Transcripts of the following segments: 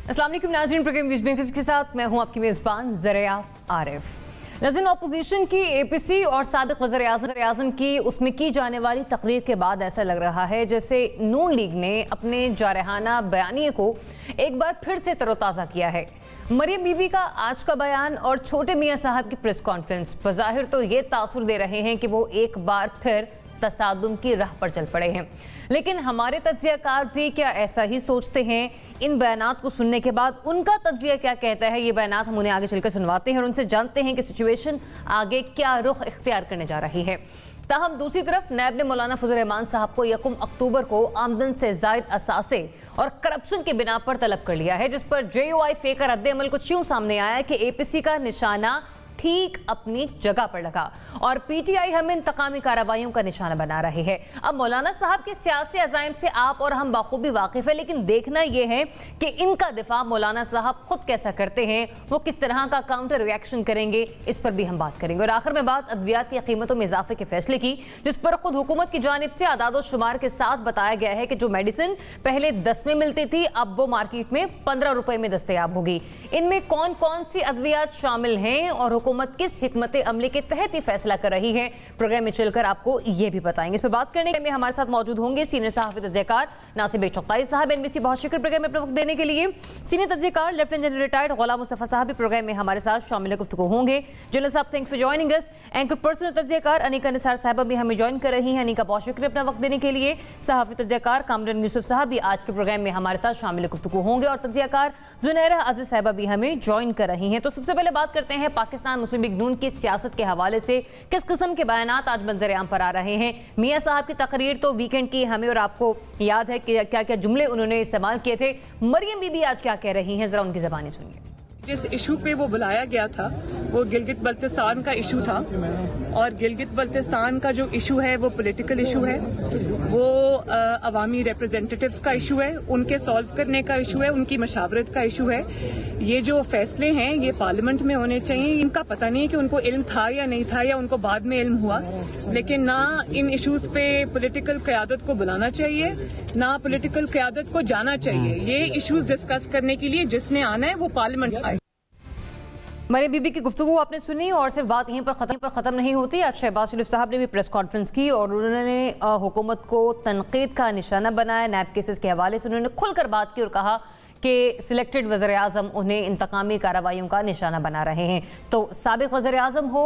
अस्सलाम वालेकुम नाज़रीन, प्रोग्राम न्यूज़ ब्रेकर्स के साथ मैं हूं आपकी मेज़बान ज़रिया आरिफ। नाज़रीन, अपोजिशन की एपीसी और साबिक़ वज़ीर-ए-आज़म की उसमें की जाने वाली तकरीर के बाद ऐसा लग रहा है जैसे नून लीग ने अपने जारहाना बयानिए को एक बार फिर से तरोताज़ा किया है। मरियम बीबी का आज का बयान और छोटे मियाँ साहब की प्रेस कॉन्फ्रेंस बज़ाहिर तो ये तासुर दे रहे हैं कि वो एक बार फिर तसादुम की राह पर चल पड़े हैं, लेकिन हमारे तज्जियाकार भी क्या ऐसा ही सोचते हैं? इन बयानात को सुनने के बाद उनका तज्जिया क्या कहता है, ये बयानात हम उन्हें आगे चलकर सुनवाते हैं और उनसे जानते हैं कि सिचुएशन आगे क्या रुख इख्तियार करने जा रही है। ताहम दूसरी तरफ नायब ने मौलाना फजल रहमान साहब को 1 अक्टूबर को आमदन से जायद असासे और करप्शन के बिना पर तलब कर लिया है, जिस पर JUI फेक का रद्द-ए-अमल कुछ यूं सामने आया कि APC का निशाना ठीक अपनी जगह पर लगा और PTI हमें इंतकामी कार्रवाइयों का निशाना बना रही है। अब मौलाना साहब के सियासी अज़ाइम से आप और हम बाखूबी वाकिफ है, लेकिन देखना यह है कि इनका दिफा मौलाना साहब खुद कैसा करते हैं, वो किस तरह का काउंटर रिएक्शन करेंगे, इस पर भी हम बात करेंगे। और आखिर में बात अद्वियात की कीमतों में इजाफे के फैसले की, जिस पर खुद हुकूमत की जानिब से आदाद शुमार के साथ बताया गया है कि जो मेडिसिन पहले 10 में मिलती थी अब वो मार्केट में 15 रुपए में दस्तयाब होगी। इनमें कौन कौन सी अद्वियात शामिल हैं और हुकूमत किस हिकमत अमली के तहत ही फैसला कर रही है, प्रोग्राम में चलकर आपको ये भी बताएंगे। इस पर बात करने में हमारे साथ मौजूद होंगे सीनियर सहाफ़ी तज्ज़ियाकार नासिर चगताई साहब। NBC बहुत शुक्र प्रोग्राम में अपना वक्त देने के लिए। सीनियर तज्ज़ियाकार लेफ्टिनेंट जनरल रिटायर्ड गुलाम मुस्तफ़ा साहब भी प्रोग्राम में हमारे साथ शामिल गुफ्तगू होंगे। जनरल साहब, thanks for joining us. Anchor personal तज्ज़ियाकार अनीका निसार साहब भी हमें ज्वाइन कर रही हैं। अनीका, बहुत शुक्रिया अपना वक्त देने के लिए। सहाफ़ी तज्ज़ियाकार कामरान यूसुफ साहब भी आज के प्रोग्राम में हमारे साथ शामिल गुफ्तगू होंगे और तज्ज़ियाकार ज़ुनैरा अज़ीज़ साहिबा भी हमें ज्वाइन कर रही हैं। तो सबसे पहले बात करते हैं पाकिस्तान मुस्लिम लीग नून की सियासत के हवाले से किस किस्म के बयानात आज मंजर-ए-आम पर आ रहे हैं। मियाँ साहब की तकरीर तो वीकेंड की हमें और आपको याद है कि क्या क्या जुमले उन्होंने इस्तेमाल किए थे। मरियम बीबी आज क्या कह रही हैं, जरा उनकी ज़बानी सुनिए। जिस इशू पे वो बुलाया गया था वो गिलगित बल्तिस्तान का इशू था और गिलगित बल्तिस्तान का जो इशू है वो पॉलिटिकल इशू है, वो अवामी रिप्रेजेंटेटिव्स का इशू है, उनके सॉल्व करने का इशू है, उनकी मशावरत का इशू है। ये जो फैसले हैं ये पार्लियामेंट में होने चाहिए। इनका पता नहीं कि उनको इल्म था या नहीं था या उनको बाद में इल्म हुआ, लेकिन ना इन इशूज पे पॉलिटिकल क़यादत को बुलाना चाहिए ना पॉलिटिकल क़यादत को जाना चाहिए। ये इशूज डिस्कस करने के लिए जिसने आना है वो पार्लियामेंट आए। मरियम बीबी की गुफ्तगू आपने सुनी और सिर्फ बात यहीं पर ख़त्म नहीं होती। आज शहबाज शरीफ साहब ने भी प्रेस कॉन्फ्रेंस की और उन्होंने हुकूमत को तनकीद का निशाना बनाया। नैब केसेस के हवाले से उन्होंने खुलकर बात की और कहा कि सिलेक्टेड वज़ीर-ए-आज़म उन्हें इंतकामी कार्रवाइयों का निशाना बना रहे हैं। तो साबिक़ वज़ीर-ए-आज़म हो,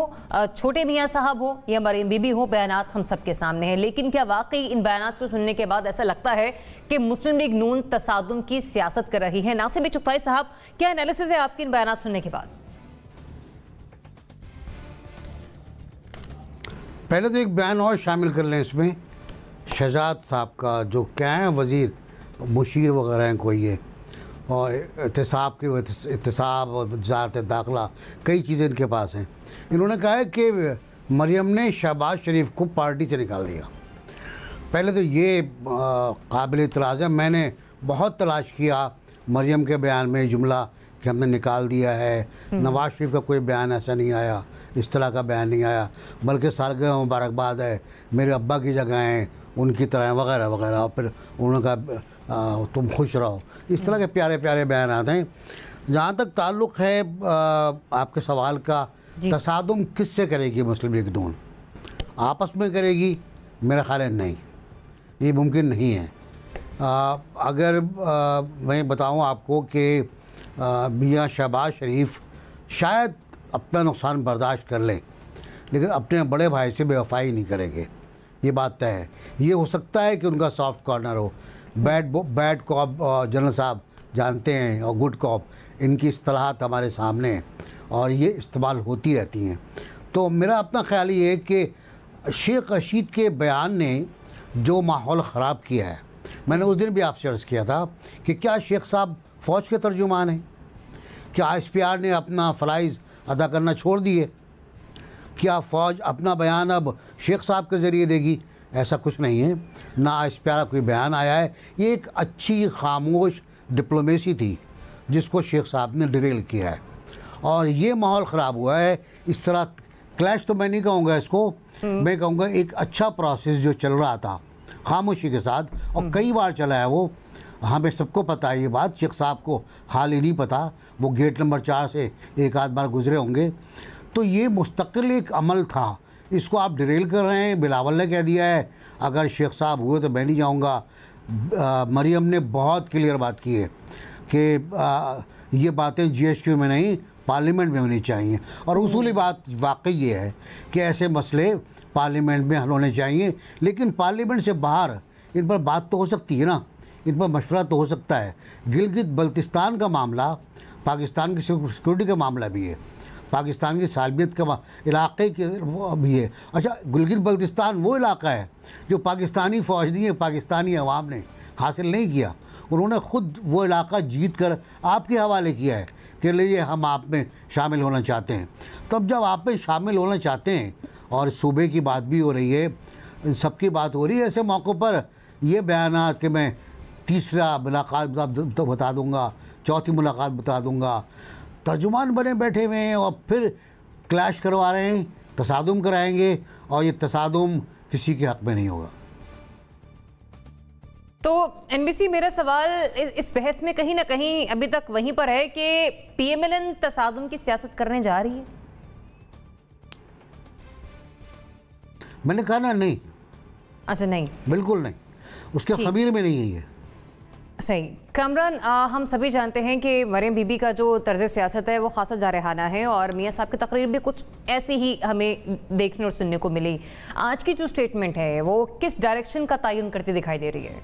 छोटे मियाँ साहब हो या मरियम बीबी हो, बयानात हम सबके सामने हैं। लेकिन क्या वाकई इन बयानात को सुनने के बाद ऐसा लगता है कि मुस्लिम लीग नून तसादुम की सियासत कर रही है? नासिर चगताई साहब, क्या एनालिसिस है आपके इन बयानात सुनने के बाद? पहले तो एक बयान और शामिल कर लें इसमें, शहजाद साहब का, जो क्या है वज़ीर मुशीर वगैरह हैं कोई ये, और एहतसाब के एहतसाब और वजारत दाखिला कई चीज़ें इनके पास हैं। इन्होंने कहा है कि मरियम ने शहबाज शरीफ को पार्टी से निकाल दिया। पहले तो ये काबिल इतराज़ है। मैंने बहुत तलाश किया मरियम के बयान में जुमला कि हमने निकाल दिया है। नवाज शरीफ का कोई बयान ऐसा नहीं आया, इस तरह का बयान नहीं आया, बल्कि सालगिरह मुबारकबाद है, मेरे अब्बा की जगह हैं उनकी तरह वगैरह वगैरह, और फिर उन्होंने कहा तुम खुश रहो। इस तरह के प्यारे प्यारे बयान आते हैं। जहाँ तक ताल्लुक़ है आपके सवाल का, तसादुम किससे करेगी मुस्लिम लीग नून? आपस में करेगी? मेरा ख्याल है नहीं, ये मुमकिन नहीं है। अगर मैं बताऊँ आपको कि मियाँ शहबाज शरीफ शायद अपना नुकसान बर्दाश्त कर लें, लेकिन अपने बड़े भाई से बेवफाई नहीं करेंगे, ये बात तय है। ये हो सकता है कि उनका सॉफ्ट कॉर्नर हो। बैड कॉप जनरल साहब जानते हैं, और गुड कॉप, इनकी इस्तिलाहात हमारे सामने हैं और ये इस्तेमाल होती रहती हैं। तो मेरा अपना ख्याल ये है कि शेख रशीद के बयान ने जो माहौल ख़राब किया है, मैंने उस दिन भी आपसे अर्ज़ किया था कि क्या शेख साहब फ़ौज के तर्जुमान हैं? क्या ISPR ने अपना फ़राइज़ अदा करना छोड़ दिए? क्या फ़ौज अपना बयान अब शेख साहब के ज़रिए देगी? ऐसा कुछ नहीं है, ना ISPR का कोई बयान आया है। ये एक अच्छी खामोश डिप्लोमेसी थी जिसको शेख साहब ने डिरेल किया है और ये माहौल ख़राब हुआ है। इस तरह क्लैश तो मैं नहीं कहूँगा इसको, मैं कहूँगा एक अच्छा प्रोसेस जो चल रहा था खामोशी के साथ, और कई बार चला है वो, हमें सबको पता है ये बात, शेख साहब को हाल ही नहीं पता, वो गेट नंबर 4 से एक आध बार गुजरे होंगे। तो ये मुस्तकिल एक अमल था, इसको आप डिरेल कर रहे हैं। बिलावल ने कह दिया है अगर शेख साहब हुए तो मैं नहीं जाऊँगा। मरियम ने बहुत क्लियर बात की है कि ये बातें GHQ में नहीं पार्लियामेंट में होनी चाहिए। और उसूली बात वाकई ये है कि ऐसे मसले पार्लियामेंट में हल होने चाहिए, लेकिन पार्लियामेंट से बाहर इन पर बात तो हो सकती है ना, इन पर मशवरा तो हो सकता है। गिलगित बल्तिस्तान का मामला पाकिस्तान की सिक्योरिटी का मामला भी है, पाकिस्तान की सालबियत का इलाके के वो भी है। अच्छा, गिलगित बल्तिस्तान वो इलाका है जो पाकिस्तानी फ़ौज नहीं है, पाकिस्तानी अवाम ने हासिल नहीं किया। उन्होंने ख़ुद वो इलाका जीत कर आपके हवाले किया है कि लिए हम आप में शामिल होना चाहते हैं। तब जब आप में शामिल होना चाहते हैं और सूबे की बात भी हो रही है, सबकी बात हो रही है, ऐसे मौक़ों पर ये बयानात कि मैं तीसरा मुलाकात तो बता दूंगा, चौथी मुलाकात बता दूंगा, तर्जुमान बने बैठे हुए हैं और फिर क्लैश करवा रहे हैं, तसादुम कराएंगे और ये तसादुम किसी के हक़ में नहीं होगा। तो NBC, मेरा सवाल इस बहस में कहीं ना कहीं अभी तक वहीं पर है कि PMLN तसादुम की सियासत करने जा रही है। मैंने कहा ना, नहीं। अच्छा, नहीं, बिल्कुल नहीं, उसके ख़मीर में नहीं है ये। सही। कामरान, हम सभी जानते हैं कि मरियम बीबी का जो तर्ज सियासत है वो खासा जारहाना है और मियाँ साहब की तकरीर भी कुछ ऐसी ही हमें देखने और सुनने को मिली। आज की जो स्टेटमेंट है वो किस डायरेक्शन का तयन करती दिखाई दे रही है?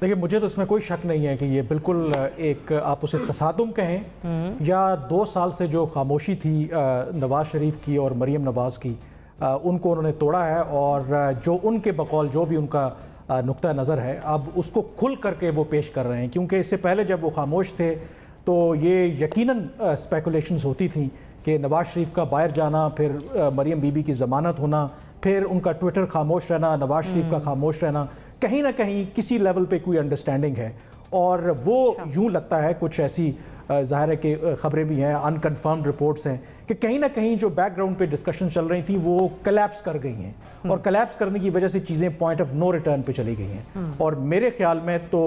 देखिए, मुझे तो इसमें कोई शक नहीं है कि ये बिल्कुल एक, आप उसे तसादुम कहें या 2 साल से जो खामोशी थी नवाज़ शरीफ की और मरियम नवाज़ की, उनको उन्होंने तोड़ा है और जो उनके बकौल जो भी उनका नुक्ता नज़र है अब उसको खुल करके वो पेश कर रहे हैं। क्योंकि इससे पहले जब वो खामोश थे तो ये यकीनन स्पेकुलेशंस होती थी कि नवाज़ शरीफ का बाहर जाना, फिर मरियम बीबी की ज़मानत होना, फिर उनका ट्विटर खामोश रहना, नवाज़ शरीफ का खामोश रहना, कहीं ना कहीं किसी लेवल पे कोई अंडरस्टैंडिंग है। और वो यूँ लगता है कुछ ऐसी ज़ाहिर है कि ख़बरें भी हैं, अनकन्फर्म्ड रिपोर्ट्स हैं कि कहीं ना कहीं जो बैकग्राउंड पे डिस्कशन चल रही थी वो कलैप्स कर गई हैं और कलैप्स करने की वजह से चीज़ें पॉइंट ऑफ नो रिटर्न पे चली गई हैं। और मेरे ख्याल में तो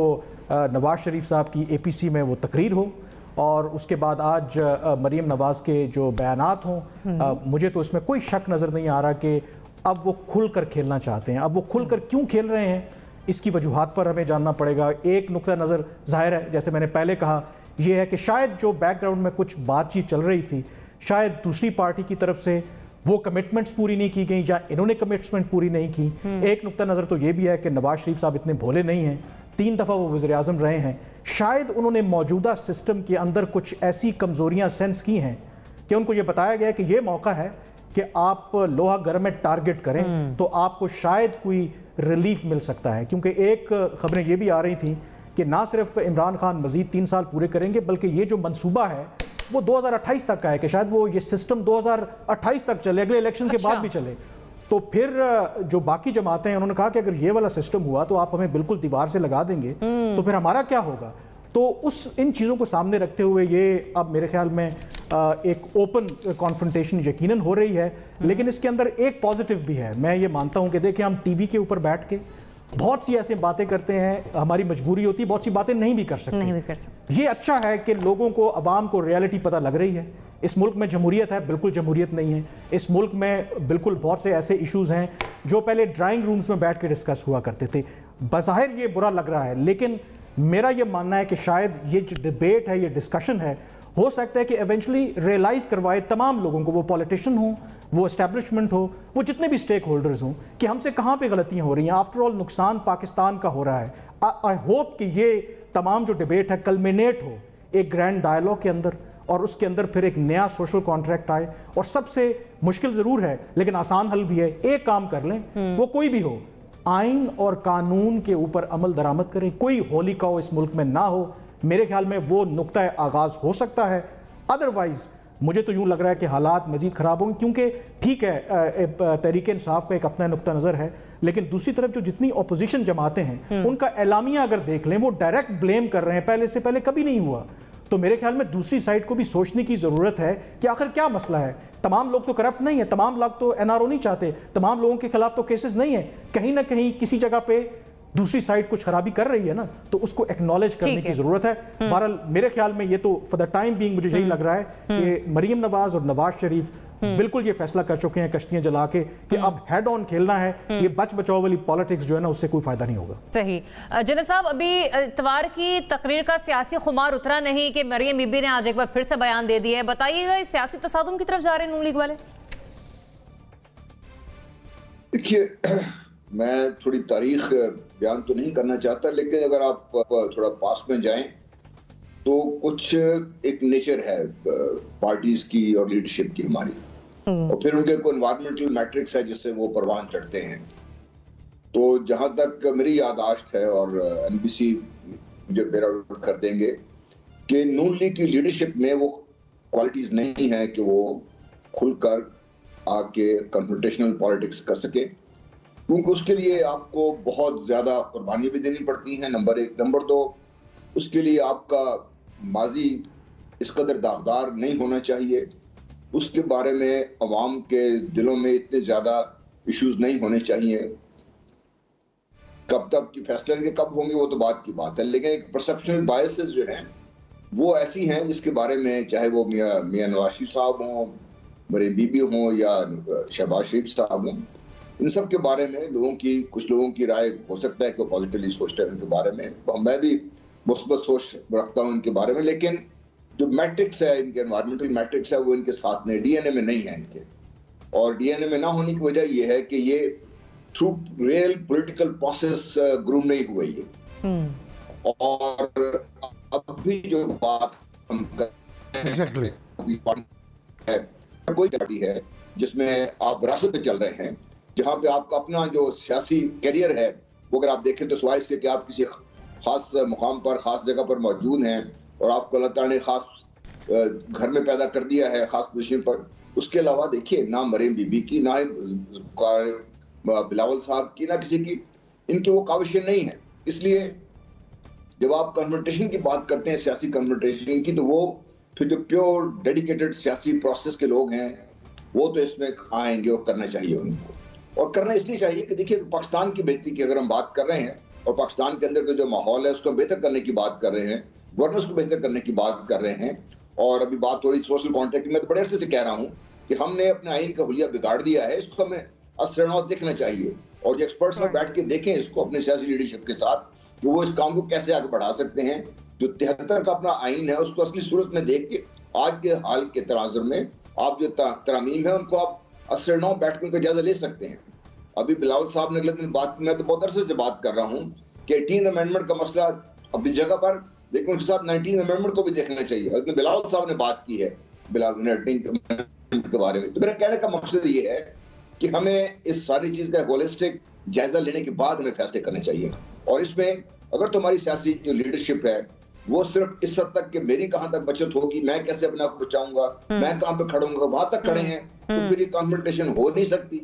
नवाज़ शरीफ साहब की APC में वो तकरीर हो और उसके बाद आज मरियम नवाज़ के जो बयानात हों, मुझे तो इसमें कोई शक नज़र नहीं आ रहा कि अब वो खुल कर खेलना चाहते हैं। अब वो खुल कर क्यों खेल रहे हैं, इसकी वजूहात पर हमें जानना पड़ेगा। एक नुक्ता नज़र ज़ाहिर है, जैसे मैंने पहले कहा, ये है कि शायद जो बैकग्राउंड में कुछ बातचीत चल रही थी, शायद दूसरी पार्टी की तरफ से वो कमिटमेंट्स पूरी नहीं की गई या इन्होंने कमिटमेंट पूरी नहीं की। एक नुक्ता नज़र तो ये भी है कि नवाज शरीफ साहब इतने भोले नहीं हैं, 3 दफ़ा वो वज़ीर आज़म रहे हैं, शायद उन्होंने मौजूदा सिस्टम के अंदर कुछ ऐसी कमज़ोरियाँ सेंस की हैं कि उनको ये बताया गया कि ये मौका है कि आप लोहा गर्म में टारगेट करें तो आपको शायद कोई रिलीफ मिल सकता है। क्योंकि एक खबरें ये भी आ रही थी कि ना सिर्फ इमरान खान मजीद 3 साल पूरे करेंगे बल्कि ये जो मंसूबा है वो 2028 तक का है कि शायद वो ये सिस्टम 2028 तक चले, अगले इलेक्शन के बाद भी चले। तो फिर जो बाकी जमातें हैं उन्होंने कहा कि अगर ये वाला सिस्टम हुआ तो आप हमें बिल्कुल दीवार से लगा देंगे, तो फिर हमारा क्या होगा। तो इन चीज़ों को सामने रखते हुए ये अब मेरे ख्याल में एक ओपन कॉन्फ्रंटेशन यकीनन हो रही है। लेकिन इसके अंदर एक पॉजिटिव भी है। मैं ये मानता हूं कि देखिए, हम टीवी के ऊपर बैठ के बहुत सी ऐसी बातें करते हैं, हमारी मजबूरी होती है, बहुत सी बातें नहीं भी कर सकते। ये अच्छा है कि लोगों को, अवाम को रियलिटी पता लग रही है। इस मुल्क में जमहूरियत है, बिल्कुल जमहूरियत नहीं है। इस मुल्क में बिल्कुल बहुत से ऐसे इश्यूज हैं जो पहले ड्राइंग रूम्स में बैठ के डिस्कस हुआ करते थे। बज़ाहिर ये बुरा लग रहा है, लेकिन मेरा ये मानना है कि शायद ये जो डिबेट है, ये डिस्कशन है, हो सकता है कि एवेंचुअली रियलाइज करवाए तमाम लोगों को, वो पॉलिटिशियन हो, वो एस्टेब्लिशमेंट हो, वो जितने भी स्टेक होल्डर्स हों, कि हमसे कहाँ पे गलतियाँ हो रही हैं। आफ्टर ऑल नुकसान पाकिस्तान का हो रहा है। आई होप कि ये तमाम जो डिबेट है कल्मिनेट हो एक ग्रैंड डायलॉग के अंदर और उसके अंदर फिर एक नया सोशल कॉन्ट्रैक्ट आए। और सबसे मुश्किल ज़रूर है लेकिन आसान हल भी है, एक काम कर लें, वो कोई भी हो, आइन और कानून के ऊपर अमल दरामद करें, कोई होली काऊ इस मुल्क में ना हो। मेरे ख्याल में वो नुक्ता आगाज़ हो सकता है। अदरवाइज़ मुझे तो यूँ लग रहा है कि हालात मज़ीद ख़राब होंगे। क्योंकि ठीक है, तहरीक इंसाफ का एक अपना नुक्ता नज़र है, लेकिन दूसरी तरफ जो जितनी अपोजिशन जमातें हैं उनका एलामिया अगर देख लें, वो डायरेक्ट ब्लेम कर रहे हैं, पहले से पहले कभी नहीं हुआ। तो मेरे ख्याल में दूसरी साइड को भी सोचने की ज़रूरत है कि आखिर क्या मसला है। तमाम लोग तो करप्ट नहीं है, तमाम लोग तो NRO नहीं चाहते, तमाम लोगों के खिलाफ तो केसेस नहीं है। कहीं ना कहीं किसी जगह पे दूसरी साइड कुछ खराबी कर रही है ना, तो उसको एक्नॉलेज करने की जरूरत है। बहरहाल मेरे ख्याल में ये तो फॉर द टाइम बीइंग मुझे यही लग रहा है कि मरियम नवाज और नवाज शरीफ बिल्कुल ये फैसला कर चुके हैं कश्तियां जला के कि अब हेड ऑन खेलना है। ये बच बचाओ वाली पॉलिटिक्स जो है ना, उससे कोई फायदा नहीं होगा। सही। जनरल साहब, अभी इतवार की तकरीर का सियासी खुमार उतरा नहीं कि मरियम बीबी ने आज एक बार फिर से बयान दे दिया है। बताइएगा इस सियासी तसादुम की तरफ जा रहे हैं नून लीग वाले? देखिए, मैं थोड़ी तारीख बयान तो नहीं करना चाहता, लेकिन अगर आप थोड़ा पास में जाएं तो कुछ एक नेचर है पार्टीज की और लीडरशिप की हमारी, और फिर उनके कोई एनवायरमेंटल मैट्रिक्स है जिससे वो परवान चढ़ते हैं। तो जहां तक मेरी याददाश्त है, और एनबीसी मुझे बेरा कर देंगे, कि नून लीग की लीडरशिप में वो क्वालिटीज नहीं है कि वो खुलकर आके कन्फ्रंटेशनल पॉलिटिक्स कर सके, क्योंकि उसके लिए आपको बहुत ज्यादा कुर्बानियां भी देनी पड़ती हैं, नंबर एक। नंबर दो, उसके लिए आपका माजी इस कदर दागदार नहीं होना चाहिए, उसके बारे में अवाम के दिलों में इतने ज्यादा इश्यूज नहीं होने चाहिए। कब तक फैसले के कब होंगे वो तो बात की बात है, लेकिन एक परसेप्शनल बायसेस जो हैं वो ऐसी हैं जिसके बारे में, चाहे वो मियां नवाज शरीफ साहब हों, मरियम बीबी हों या शहबाज शरीफ साहब हों, इन सब के बारे में कुछ लोगों की राय हो सकता है कि वो पॉजिटिवली सोचते हैं उनके बारे में। मैं भी मुस्बत सोच रखता हूँ इनके बारे में, लेकिन जो मैट्रिक्स है, इनके एनवायरमेंटल मैट्रिक्स है, वो इनके साथ में डीएनए में नहीं है इनके। और डीएनए में ना होने की वजह ये है कि ये through real political process groom नहीं हुए ये। और अभी जो बात हम कर रहे हैं, कोई पार्टी है जिसमें आप रास्ते पे चल रहे हैं, जहां पे आपका अपना जो सियासी करियर है वो अगर आप देखें तो सिवाय इसके कि आप किसी खास मुकाम पर, खास जगह पर मौजूद हैं और आपको अल्लाह ताला ने खास घर में पैदा कर दिया है, खास पोजीशन पर, उसके अलावा देखिए ना मरियम बीबी की, ना बिलावल साहब की, ना किसी की इनकी वो काविशें नहीं है। इसलिए जब आप कन्वर्टेशन की बात करते हैं, सियासी कन्वर्टेशन की, तो वो फिर जो प्योर डेडिकेटेड सियासी प्रोसेस के लोग हैं वो तो इसमें आएंगे और करना चाहिए उनको। और करना इसलिए चाहिए कि देखिए, पाकिस्तान की बेहतरी की अगर हम बात कर रहे हैं और पाकिस्तान के अंदर का जो माहौल है उसको बेहतर करने की बात कर रहे हैं, गवर्नेंस को बेहतर करने की बात कर रहे हैं, और अभी बात हो रही सोशल कॉन्ट्रैक्ट में, तो बड़े अरसे से कह रहा हूँ कि हमने अपने आइन का हुलिया बिगाड़ दिया है, इसको हमें असरनौ देखना चाहिए। और जो एक्सपर्ट्स में बैठ के देखें इसको अपने सियासी लीडरशिप के साथ कि वो इस काम को कैसे आगे बढ़ा सकते हैं। जो 73 का अपना आइन है उसको असली सूरत में देख के आज के हाल के तनाजुर में आप जो तरामीम है उनको आप असरनौ बैठ कर जायजा ले सकते हैं। अभी बिलावल साहब ने अगले दिन बात, मैं तो बहुत अरसे से बात कर रहा हूँ कि 18 अमेंडमेंट का मसला अपनी जगह पर, लेकिन उसके साथ 19 अमेंडमेंट को भी देखना चाहिए। बिलावल साहब ने बात की है के बारे में, तो मेरा कहने का मकसद ये है कि हमें इस सारी चीज का होलिस्टिक जायजा लेने के बाद हमें फैसले करने चाहिए। और इसमें अगर तुम्हारी सियासी जो लीडरशिप है वो सिर्फ इस हद तक कि मेरी कहां तक बचत होगी, मैं कैसे अपने आप को बचाऊंगा, मैं कहां पे खड़ूंगा, वहां तक खड़े हैं, तो फिर ये कॉन्फ्रंटेशन हो नहीं सकती।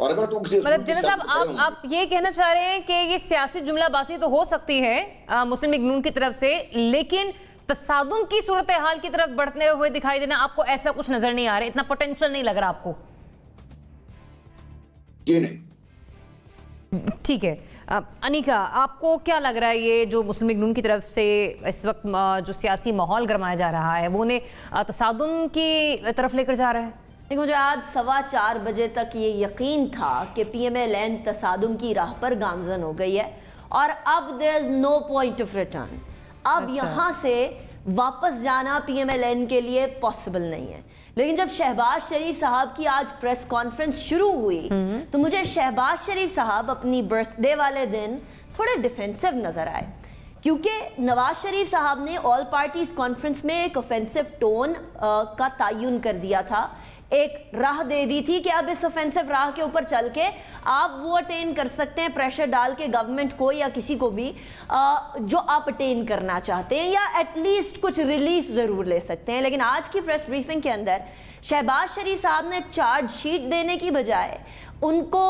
और अगर तो किसी मतलब जनरल साहब, आप ये कहना चाह रहे हैं कि ये सियासी जुमलाबाजी तो हो सकती है मुस्लिम लीग नून की तरफ से, लेकिन तसादुम की सूरत हाल की तरफ बढ़ते हुए दिखाई देना आपको ऐसा कुछ नजर नहीं आ रहा, इतना पोटेंशियल नहीं लग रहा आपको? जी नहीं। ठीक है। अनिका, आपको क्या लग रहा है ये जो मुस्लिम लीग नून की तरफ से इस वक्त जो सियासी माहौल गरमाया जा रहा है वो उन्हें तसादुम की तरफ लेकर जा रहा है? देखो, मुझे आज 4:15 बजे तक ये यकीन था कि PMLN तसादुम की राह पर गामजन हो गई है और अब there is no point of return. अब यहाँ से वापस जाना PMLN के लिए पॉसिबल नहीं है। लेकिन जब शहबाज शरीफ साहब की आज प्रेस कॉन्फ्रेंस शुरू हुई तो मुझे शहबाज शरीफ साहब अपनी बर्थडे वाले दिन थोड़े डिफेंसिव नजर आए, क्योंकि नवाज शरीफ साहब ने ऑल पार्टीज कॉन्फ्रेंस में एक ऑफेंसिव टोन का तयन कर दिया था, एक राह दे दी थी कि अब इस ऑफेंसिव राह के ऊपर चल के आप वो अटेन कर सकते हैं, प्रेशर डाल के गवर्नमेंट को या किसी को भी जो आप अटेन करना चाहते हैं, या एटलीस्ट कुछ रिलीफ जरूर ले सकते हैं। लेकिन आज की प्रेस ब्रीफिंग के अंदर शहबाज शरीफ साहब ने चार्जशीट देने की बजाय उनको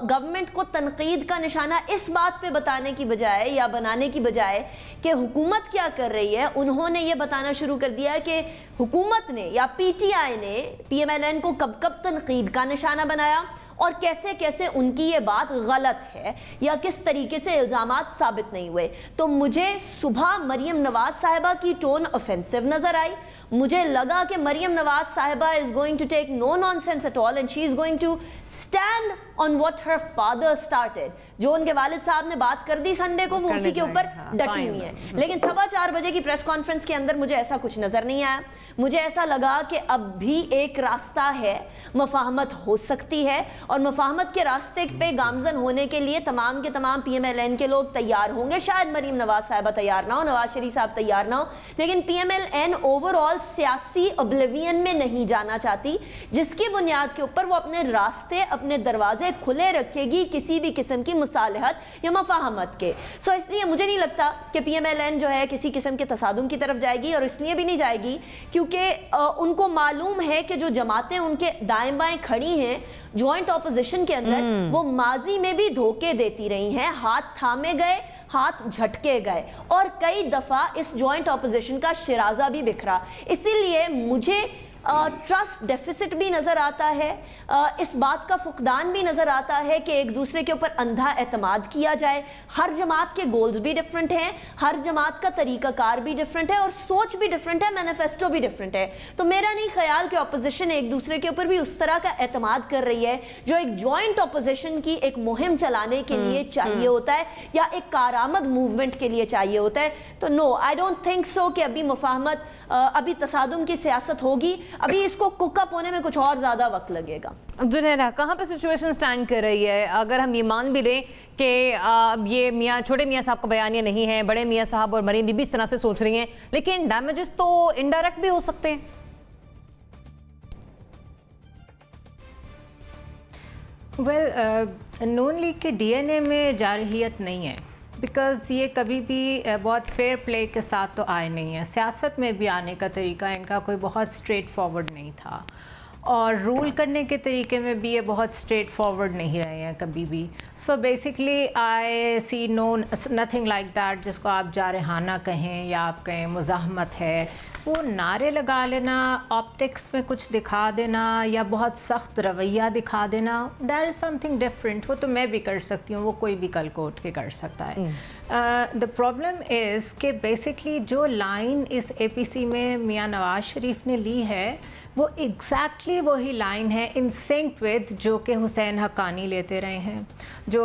गवर्नमेंट को तनकीद का निशाना इस बात पे बताने की बजाय या बनाने की बजाय कि हुकूमत क्या कर रही है, उन्होंने ये बताना शुरू कर दिया कि हुकूमत ने या PTI ने PMLN को कब कब तनकीद का निशाना बनाया और कैसे कैसे उनकी ये बात गलत है या किस तरीके से इल्जामात साबित नहीं हुए। तो मुझे सुबह मरियम नवाज साहिबा की टोन ऑफेंसिव नजर आई। मुझे लगा कि मरियम नवाज साहिबा is going to take no nonsense at all and she is going to stand on what her father started. जो उनके वालिद साहब ने बात कर दी संडे को, वो उसी के ऊपर डटी हुई है। लेकिन 4:15 बजे की प्रेस कॉन्फ्रेंस के अंदर मुझे ऐसा कुछ नजर नहीं आया। मुझे ऐसा लगा कि अब भी एक रास्ता है, मफाहमत हो सकती है और मफाहमत के रास्ते पे गामजन होने के लिए तमाम के तमाम PMLN के लोग तैयार होंगे। शायद मरीम नवाज साहिबा तैयार ना हो, नवाज शरीफ साहब तैयार ना हो, लेकिन PMLN ओवरऑल सियासी ऑब्लिवियन में नहीं जाना चाहती, जिसकी बुनियाद के ऊपर वो अपने रास्ते, अपने दरवाजे खुले रखेगी किसी भी किस्म की मुसालहत या मफाहमत के। सो इसलिए मुझे नहीं लगता कि PMLN जो है किसी किस्म के तसादुम की तरफ जाएगी, और इसलिए भी नहीं जाएगी क्योंकि उनको मालूम है कि जो जमातें उनके दाएं बाएं खड़ी हैं जॉइंट ऑपोजिशन के अंदर, वो माजी में भी धोखे देती रही हैं, हाथ थामे गए, हाथ झटके गए और कई दफा इस जॉइंट ऑपोजिशन का शिराजा भी बिखरा। इसीलिए मुझे ट्रस्ट डेफिसिट भी नजर आता है, इस बात का फुकदान भी नजर आता है कि एक दूसरे के ऊपर अंधा एतमाद किया जाए। हर जमात के गोल्स भी डिफरेंट हैं, हर जमात का तरीकाकार भी डिफरेंट है और सोच भी डिफरेंट है, मैनिफेस्टो भी डिफरेंट है। तो मेरा नहीं ख्याल कि ऑपोजिशन एक दूसरे के ऊपर भी उस तरह का एतमाद कर रही है जो एक जॉइंट ऑपोजिशन की एक मुहिम चलाने के लिए चाहिए होता है या एक कारामद मूवमेंट के लिए चाहिए होता है। तो no, I don't think so कि अभी मुफाहमत, अभी तसादुम की सियासत होगी। अभी इसको कुकअप होने में कुछ और ज्यादा वक्त लगेगा। जुनैरा, कहाँ पे सिचुएशन स्टैंड कर रही है? अगर हम ये मान भी लें कि ये छोटे मियाँ साहब का बयानिया नहीं है, बड़े मियाँ साहब और मरीम बीबी इस तरह से सोच रही हैं, लेकिन डैमेजेस तो इनडायरेक्ट भी हो सकते हैं। नून लीग के DNA में जारहियत नहीं है, बिकॉज़ ये कभी भी बहुत फेयर प्ले के साथ तो आए नहीं है। सियासत में भी आने का तरीका इनका कोई बहुत स्ट्रेट फॉरवर्ड नहीं था और रूल करने के तरीके में भी ये बहुत स्ट्रेट फॉरवर्ड नहीं रहे हैं कभी भी। So basically I see nothing like that, जिसको आप जारहाना कहें या आप कहें मुज़ाहमत है। वो नारे लगा लेना, ऑप्टिक्स में कुछ दिखा देना या बहुत सख्त रवैया दिखा देना, दैट इज़ समथिंग डिफरेंट। वो तो मैं भी कर सकती हूँ, वो कोई भी कल को उठ के कर सकता है। द प्रॉब्लम इज़ कि बेसिकली जो लाइन इस APC में मियाँ नवाज शरीफ ने ली है, वो एग्जैक्टली वही लाइन है इन सिंक विद जो कि हुसैन हक्कानी लेते रहे हैं, जो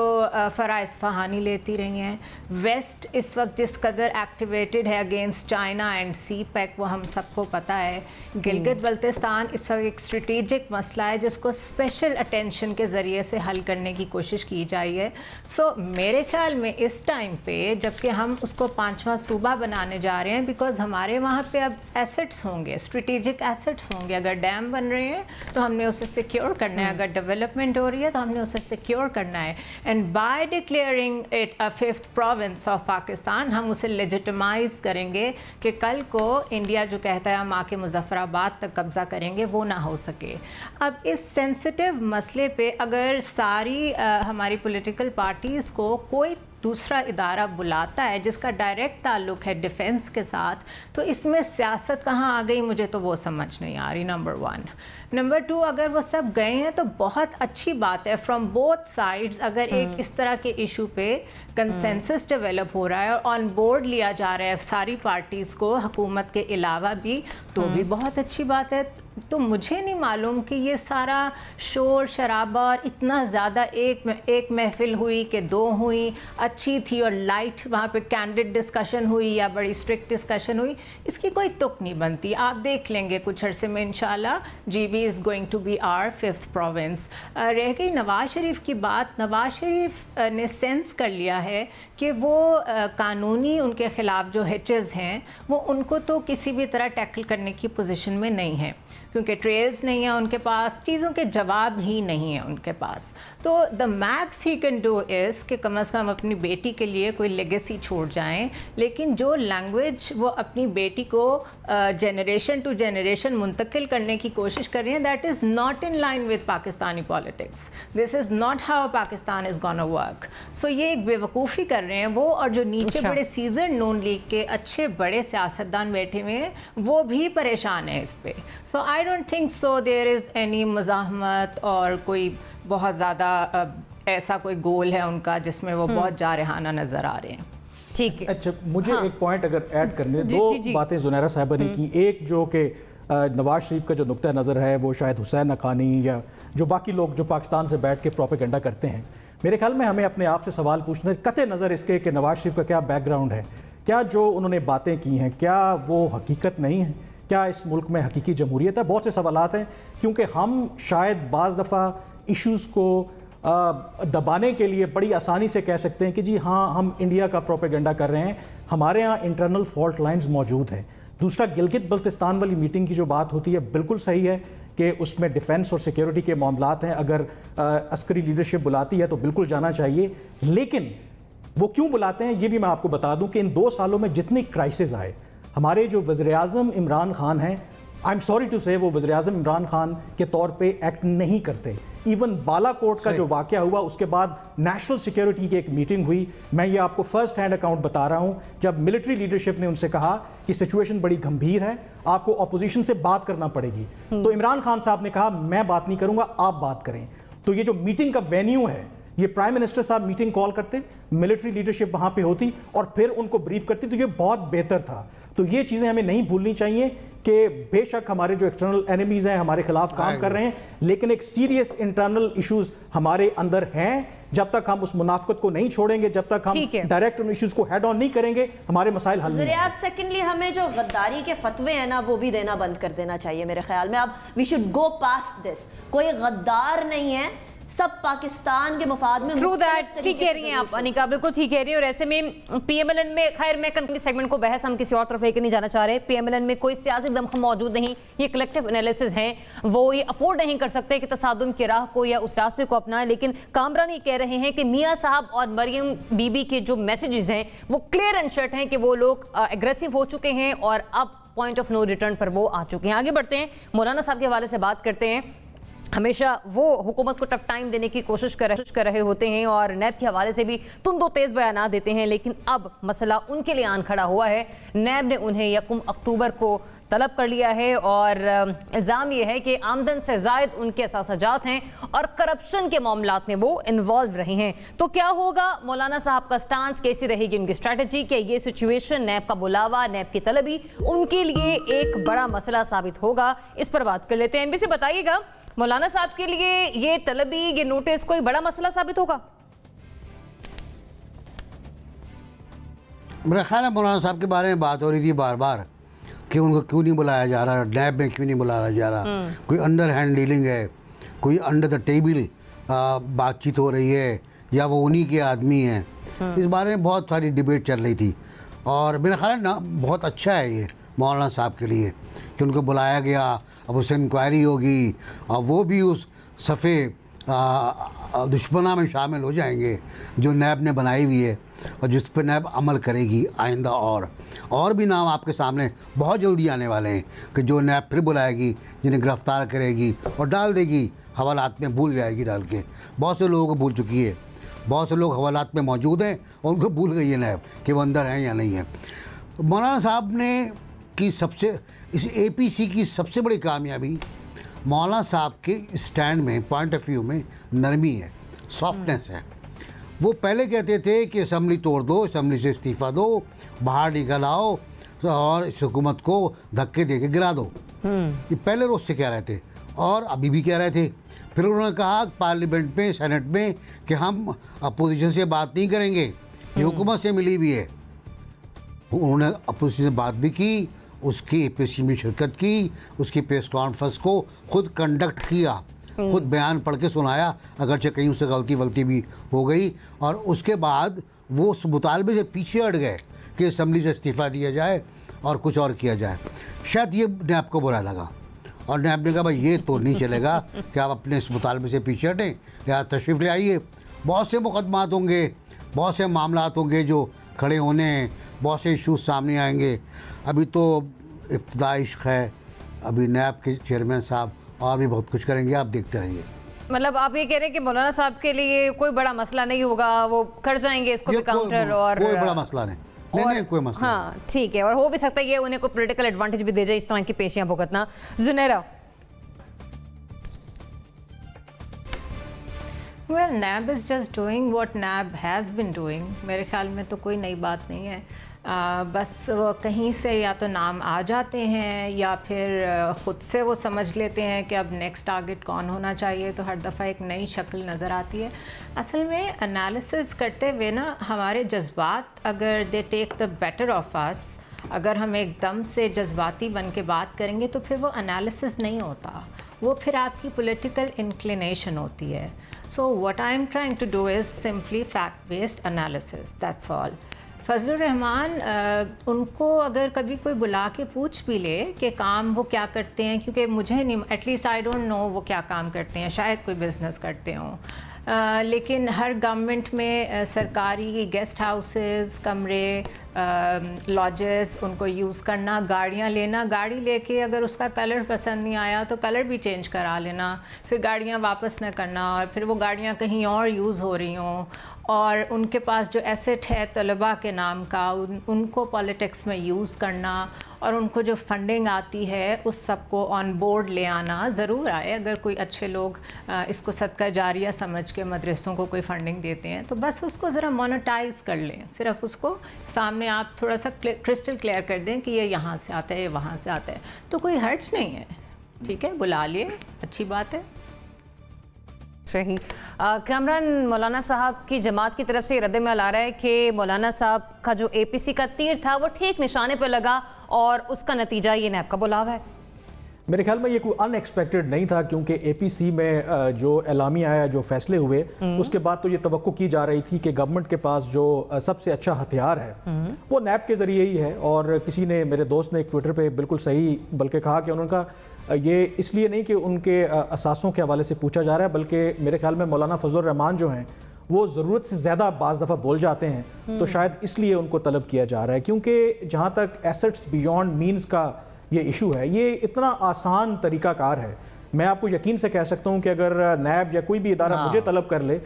फराह इस्फहानी लेती रही हैं। वेस्ट इस वक्त जिस कदर एक्टिवेटेड है अगेंस्ट चाइना एंड CPEC, वो हम सबको पता है। गिलगित बल्तिस्तान इस वक्त एक स्ट्रेटेजिक मसला है जिसको स्पेशल अटेंशन के ज़रिए से हल करने की कोशिश की जाई है। सो मेरे ख्याल में इस टाइम पे, जबकि हम उसको 5वां सूबा बनाने जा रहे हैं, बिकॉज हमारे वहाँ पे अब एसेट्स होंगे, स्ट्रेटेजिक एसेट्स होंगे। अगर डैम बन रहे हैं तो हमने उसे सिक्योर करना है, अगर डेवलपमेंट हो रही है तो हमने उसे सिक्योर करना है। And by declaring it a 5th province of Pakistan, हम उसे लेजिटिमाइज करेंगे कि कल को इंडिया जो कहता है हम आके मुजफ्फराबाद तक कब्जा करेंगे, वो ना हो सके। अब इस सेंसिटिव मसले पे अगर सारी हमारी पॉलिटिकल पार्टीज़ को कोई दूसरा इदारा बुलाता है जिसका डायरेक्ट ताल्लुक है डिफेंस के साथ, तो इसमें सियासत कहाँ आ गई, मुझे तो वो समझ नहीं आ रही, नंबर 1। नंबर 2, अगर वो सब गए हैं तो बहुत अच्छी बात है फ्रॉम बोथ साइड्स। अगर एक इस तरह के इशू पे कंसेंसस डेवलप हो रहा है और ऑन बोर्ड लिया जा रहा है सारी पार्टीज़ को, हुकूमत के अलावा भी, तो भी बहुत अच्छी बात है। तो मुझे नहीं मालूम कि ये सारा शोर शराबा और इतना ज़्यादा एक महफिल हुई कि 2 हुई, अच्छी थी और लाइट, वहाँ पे कैंडिड डिस्कशन हुई या बड़ी स्ट्रिक्ट डिस्कशन हुई, इसकी कोई तुक नहीं बनती। आप देख लेंगे कुछ अरसे में इंशाल्लाह GB is going to be our 5th province. रह गई नवाज शरीफ की बात, नवाज शरीफ ने सेंस कर लिया है कि वो कानूनी उनके ख़िलाफ़ जो हिचेस हैं वो उनको तो किसी भी तरह टैकल करने की पोजीशन में नहीं है, क्योंकि ट्रेल्स नहीं है उनके पास, चीज़ों के जवाब ही नहीं है उनके पास। तो the max he can do is कि कम से कम अपनी बेटी के लिए कोई लेगेसी छोड़ जाएं, लेकिन जो लैंग्वेज वो अपनी बेटी को जनरेशन टू जनरेशन मुंतकिल करने की कोशिश कर रही हैं, that is not in line with Pakistani politics. This is not how Pakistan is gonna work. So ये एक बेवकूफ़ी कर रहे हैं वो, और जो नीचे बड़े सीजन नून लीग के अच्छे बड़े सियासतदान बैठे हुए हैं वो भी परेशान हैं इस पर। So I don't think so there is any मुज़ाहमत और कोई बहुत ज़्यादा ऐसा कोई गोल है उनका जिसमें वो बहुत जारहाना नज़र आ रहे हैं। ठीक है। अच्छा, मुझे एक पॉइंट अगर ऐड करने, जी, दो जी, जी। बातें जुनैरा साहिबा ने की। एक जो कि नवाज शरीफ का जो नुक्ता नज़र है वो शायद हुसैन नकानी या जो बाकी लोग जो पाकिस्तान से बैठ के प्रोपेगेंडा करते हैं, मेरे ख्याल में हमें अपने आप से सवाल पूछना है कतई नज़र इसके कि नवाज शरीफ का क्या बैकग्राउंड है, क्या जो उन्होंने बातें की हैं क्या वो हकीकत नहीं है, क्या इस मुल्क में हकीकी जमहूरियत है। बहुत से सवालात हैं, क्योंकि हम शायद बाज़ दफ़ा इश्यूज़ को दबाने के लिए बड़ी आसानी से कह सकते हैं कि जी हाँ हम इंडिया का प्रोपेगेंडा कर रहे हैं, हमारे यहाँ इंटरनल फॉल्ट लाइंस मौजूद हैं। दूसरा, गिलगित बल्तिस्तान वाली मीटिंग की जो बात होती है बिल्कुल सही है कि उसमें डिफेंस और सिक्योरिटी के मामलात हैं, अगर अस्करी लीडरशिप बुलाती है तो बिल्कुल जाना चाहिए, लेकिन वो क्यों बुलाते हैं ये भी मैं आपको बता दूं कि इन 2 सालों में जितनी क्राइसिस आए, हमारे जो वज़ीर-ए-आज़म इमरान खान हैं, आई एम सॉरी टू से, वो वज़ीर-ए-आज़म इमरान खान के तौर पे एक्ट नहीं करते। इवन बालाकोट का जो वाक़या हुआ उसके बाद नेशनल सिक्योरिटी की एक मीटिंग हुई, मैं ये आपको फर्स्ट हैंड अकाउंट बता रहा हूँ, जब मिलिट्री लीडरशिप ने उनसे कहा कि सिचुएशन बड़ी गंभीर है, आपको अपोजिशन से बात करना पड़ेगी, तो इमरान खान साहब ने कहा मैं बात नहीं करूँगा, आप बात करें। तो ये जो मीटिंग का वेन्यू है, ये प्राइम मिनिस्टर साहब मीटिंग कॉल करते, मिलिट्री लीडरशिप वहाँ पे होती और फिर उनको ब्रीफ करती, तो ये बहुत बेहतर था। तो ये चीज़ें हमें नहीं भूलनी चाहिए कि बेशक हमारे जो एक्सटर्नल एनिमीज हैं हमारे खिलाफ काम कर रहे हैं, लेकिन एक सीरियस इंटरनल इश्यूज हमारे अंदर हैं। जब तक हम उस मुनाफकत को नहीं छोड़ेंगे, जब तक हम डायरेक्ट उन इश्यूज को हेड ऑन नहीं करेंगे, हमारे मसाइल हल नहीं होंगे। सेकेंडली हमें जो गद्दारी के फतवे हैं ना वो भी देना बंद कर देना चाहिए मेरे ख्याल में। अब we should go past this, कोई गद्दार नहीं है, सब पाकिस्तान के मफाद में। ट्रू दैट, ठीक कह रही हैं आप अनिका, बिल्कुल ठीक कह रही हैं। और ऐसे में पीएमएलएन में, खैर मैं कंक्लूड सेगमेंट को बहस हम किसी और तरफ लेकर नहीं जाना चाह रहे। पीएमएलएन में कोई सियासी दमखम मौजूद नहीं, ये कलेक्टिव एनालिसिस है, वो ये अफोर्ड नहीं कर सकते कि तसादुम की राह को या उस रास्ते को अपनाएं। लेकिन कामरान ये कह रहे हैं कि मियाँ साहब और मरियम बीबी के जो मैसेजेस हैं वो क्लियर एंड शर्ट हैं कि वो लोग एग्रेसिव हो चुके हैं और अब पॉइंट ऑफ नो रिटर्न पर वो आ चुके हैं। आगे बढ़ते हैं, मौलाना साहब के हवाले से बात करते हैं। हमेशा वो हुकूमत को टफ टाइम देने की कोशिश कर रहे होते हैं और नैब के हवाले से भी तुम दो तेज़ बयान देते हैं, लेकिन अब मसला उनके लिए आन खड़ा हुआ है। नैब ने उन्हें 1 अक्टूबर को तलब कर लिया है और इल्ज़ाम यह है कि आमदन से ज़ायद उनके असासाजात हैं और करप्शन के मामलात में वो इन्वॉल्व रहे हैं। तो क्या होगा मौलाना साहब का स्टांस, कैसी रहेगी उनकी स्ट्रैटेजी? कि ये सिचुएशन, नैब का बुलावा, नैब की तलबी उनके लिए एक बड़ा मसला साबित होगा? इस पर बात कर लेते हैं। एमबीसी बताइएगा, मौलाना साहब के लिए ये तलबी, ये नोटिस कोई बड़ा मसला साबित होगा? मेरा ख्याल है मौलाना साहब के बारे में बात हो रही थी बार बार कि उनको क्यों नहीं बुलाया जा रहा, नैब में क्यों नहीं बुलाया जा रहा, कोई अंडर हैंड डीलिंग है, कोई अंडर द टेबल बातचीत हो रही है या वो उन्हीं के आदमी हैं। इस बारे में बहुत सारी डिबेट चल रही थी और मेरा ख्याल है ना बहुत अच्छा है ये मौलाना साहब के लिए कि उनको बुलाया गया। अब उससे इंक्वायरी होगी और वो भी उस सफ़े दुश्मना में शामिल हो जाएंगे जो नैब ने बनाई हुई है और जिस पर नैब अमल करेगी आइंदा। और भी नाम आपके सामने बहुत जल्दी आने वाले हैं कि जो नैब फिर बुलाएगी, जिन्हें गिरफ्तार करेगी और डाल देगी हवालात में, भूल जाएगी डाल के। बहुत से लोगों को भूल चुकी है, बहुत से लोग हवालात में मौजूद हैं और उनको भूल गई है नैब कि वो अंदर हैं या नहीं है। तो मौलाना साहब ने की सबसे इस APC की सबसे बड़ी कामयाबी मौलाना साहब के स्टैंड में, पॉइंट ऑफ व्यू में नरमी है, सॉफ्टनेस है। वो पहले कहते थे कि असम्बली तोड़ दो, असम्बली से इस्तीफ़ा दो, बाहर निकल आओ और इस हुकूमत को धक्के दे के गिरा दो। ये पहले रोज़ से कह रहे थे और अभी भी कह रहे थे। फिर उन्होंने कहा पार्लियामेंट में, सेनेट में कि हम अपोजिशन से बात नहीं करेंगे, ये हुकूमत से मिली हुई है। उन्होंने अपोजिशन से बात भी की, उसकी APC में शिरकत की, उसकी प्रेस कॉन्फ्रेंस को खुद कंडक्ट किया, खुद बयान पढ़ के सुनाया, अगरचे कहीं उससे गलती भी हो गई। और उसके बाद वो उस मुतालबे से पीछे हट गए कि असम्बली से इस्तीफ़ा दिया जाए और कुछ और किया जाए। शायद ये नैब को बुरा लगा और नैब ने कहा भाई ये तो नहीं चलेगा कि आप अपने इस मुतालबे से पीछे हटें, या तशरीफ़ ले आइए। बहुत से मुकदमात होंगे, बहुत से मामलात होंगे जो खड़े होने हैं, बहुत से इशूज़ सामने आएंगे। अभी तो इब्तिदाई इश्क है, अभी नैब के चेयरमैन साहब और भी बहुत कुछ करेंगे, आप देखते रहिए। मतलब आप ये कह रहे हैं कि मौलाना साहब के लिए कोई बड़ा मसला नहीं होगा, वो कर जाएंगे इसको भी काउंटर और कोई बड़ा मसला नहीं, नहीं कोई मसला। हाँ ठीक है, और हो भी सकता है ये उन्हें कोई पॉलिटिकल एडवांटेज भी दे जाए इस तरह की पेशियां भुगतना। Junaira, Well, NAB is just doing what NAB has been doing. मेरे ख्याल में तो कोई नई बात नहीं है। बस वो कहीं से या तो नाम आ जाते हैं या फिर ख़ुद से वो समझ लेते हैं कि अब नेक्स्ट टारगेट कौन होना चाहिए, तो हर दफ़ा एक नई शक्ल नज़र आती है। असल में एनालिसिस करते हुए ना हमारे जज्बात अगर they take the better of us, अगर हम एकदम से जज्बाती बन के बात करेंगे तो फिर वो एनालिसिस नहीं होता, वो फिर आपकी पॉलिटिकल इंक्लिनेशन होती है। So what I am trying to do is simply fact based analysis, that's all. Fazlur Rehman उनको अगर कभी कोई बुला के पूछ भी ले कि काम वो क्या करते हैं, क्योंकि मुझे नहीं, एटलीस्ट आई डोंट नो वो क्या काम करते हैं, शायद कोई बिज़नेस करते हों, लेकिन हर गवर्नमेंट में सरकारी गेस्ट हाउसेस, कमरे, लॉजेस उनको यूज़ करना, गाड़ियाँ लेना, गाड़ी लेके अगर उसका कलर पसंद नहीं आया तो कलर भी चेंज करा लेना, फिर गाड़ियाँ वापस न करना और फिर वो गाड़ियाँ कहीं और यूज़ हो रही हों, और उनके पास जो एसेट है तलबा के नाम का उनको पॉलिटिक्स में यूज़ करना, और उनको जो फंडिंग आती है उस सब को ऑन बोर्ड ले आना। ज़रूर आए अगर कोई अच्छे लोग इसको सदका जारिया समझ के मदरसों को कोई फंडिंग देते हैं तो बस उसको ज़रा मोनेटाइज कर लें, सिर्फ उसको सामने आप थोड़ा सा क्रिस्टल क्लियर कर दें कि ये यहाँ से आता है, ये वहाँ से आता है, तो कोई हर्ज नहीं है। ठीक है, बुला लिए, अच्छी बात है। सही। कामरान, मौलाना साहब की जमात की तरफ से रद्द-ए-अमल आ रहा है कि मौलाना साहब का जो एपीसी का तीर था वो ठीक निशाने पर लगा और उसका नतीजा ये नैब का बुलावा है। मेरे ख्याल में ये कोई अनएक्सपेक्टेड नहीं था, क्योंकि एपीसी में जो एलामी आया, जो फैसले हुए, उसके बाद तो ये तवक्को की जा रही थी कि गवर्नमेंट के पास जो सबसे अच्छा हथियार है वो नैब के ज़रिए ही है। और किसी ने, मेरे दोस्त ने एक ट्विटर पे बिल्कुल सही बल्कि कहा कि उनका ये इसलिए नहीं कि उनके असासों के हवाले से पूछा जा रहा है, बल्कि मेरे ख्याल में मौलाना फजलुर रहमान जो हैं वो ज़रूरत से ज़्यादा बाज़ दफ़ा बोल जाते हैं, तो शायद इसलिए उनको तलब किया जा रहा है। क्योंकि जहाँ तक एसेट्स बियॉन्ड मीन्स का ये इशू है, ये इतना आसान तरीक़ाकार है। मैं आपको यकीन से कह सकता हूँ कि अगर नैब या कोई भी इदारा मुझे तलब कर ले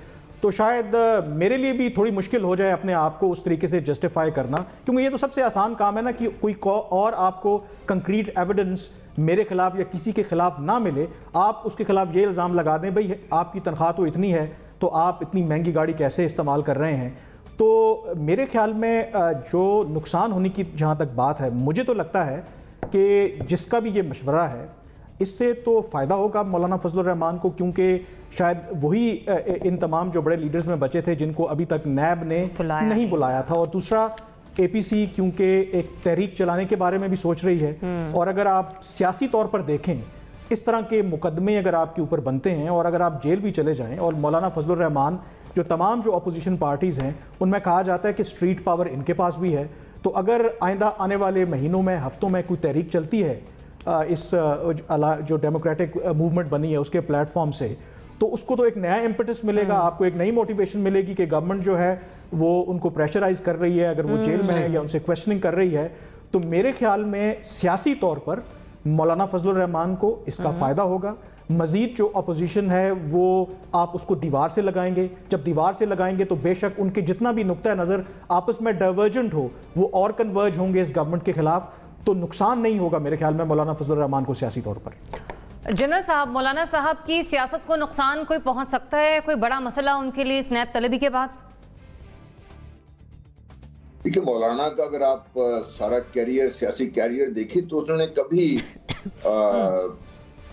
तो शायद मेरे लिए भी थोड़ी मुश्किल हो जाए अपने आप को उस तरीके से जस्टिफाई करना, क्योंकि ये तो सबसे आसान काम है ना कि कोई और आपको कंक्रीट एविडेंस मेरे खिलाफ या किसी के खिलाफ ना मिले, आप उसके खिलाफ ये इल्ज़ाम लगा दें भाई आपकी तनख्वाह तो इतनी है तो आप इतनी महंगी गाड़ी कैसे इस्तेमाल कर रहे हैं। तो मेरे ख्याल में जो नुकसान होने की जहाँ तक बात है, मुझे तो लगता है कि जिसका भी ये मशवरा है इससे तो फ़ायदा होगा मौलाना फजलुर रहमान को, क्योंकि शायद वही इन तमाम जो बड़े लीडर्स में बचे थे जिनको अभी तक नैब ने नहीं बुलाया था। और दूसरा, एपीसी क्योंकि एक तहरीक चलाने के बारे में भी सोच रही है, और अगर आप सियासी तौर पर देखें इस तरह के मुकदमे अगर आपके ऊपर बनते हैं और अगर आप जेल भी चले जाएं, और मौलाना फजलुर रहमान जो तमाम जो अपोजिशन पार्टीज़ हैं उनमें कहा जाता है कि स्ट्रीट पावर इनके पास भी है, तो अगर आइंदा आने वाले महीनों में, हफ्तों में कोई तहरीक चलती है इस जो डेमोक्रेटिक मूवमेंट बनी है उसके प्लेटफॉर्म से, तो उसको तो एक नया इम्पेटस मिलेगा, आपको एक नई मोटिवेशन मिलेगी कि गवर्नमेंट जो है वो उनको प्रेशराइज कर रही है, अगर वो जेल में है या उनसे क्वेश्चनिंग कर रही है। तो मेरे ख्याल में सियासी तौर पर मौलाना फजलुर रहमान को इसका फ़ायदा होगा। मजीद जो अपोजिशन है वो आप उसको दीवार से लगाएंगे, जब दीवार से लगाएंगे तो बेशक उनके जितना भी नुक्ता नज़र आपस में डाइवर्जेंट हो वो और कन्वर्ज होंगे इस गवर्नमेंट के खिलाफ, तो नुकसान नहीं होगा मेरे ख्याल में मौलाना फजलुर रहमान को सियासी तौर पर। जनरल साहब, मौलाना साहब की सियासत को नुकसान कोई पहुंच सकता है, कोई बड़ा मसला उनके लिए इस नैब तलबी के बाद? देखिए, मौलाना का अगर आप सारा कैरियर, सियासी कैरियर देखिए तो उन्होंने कभी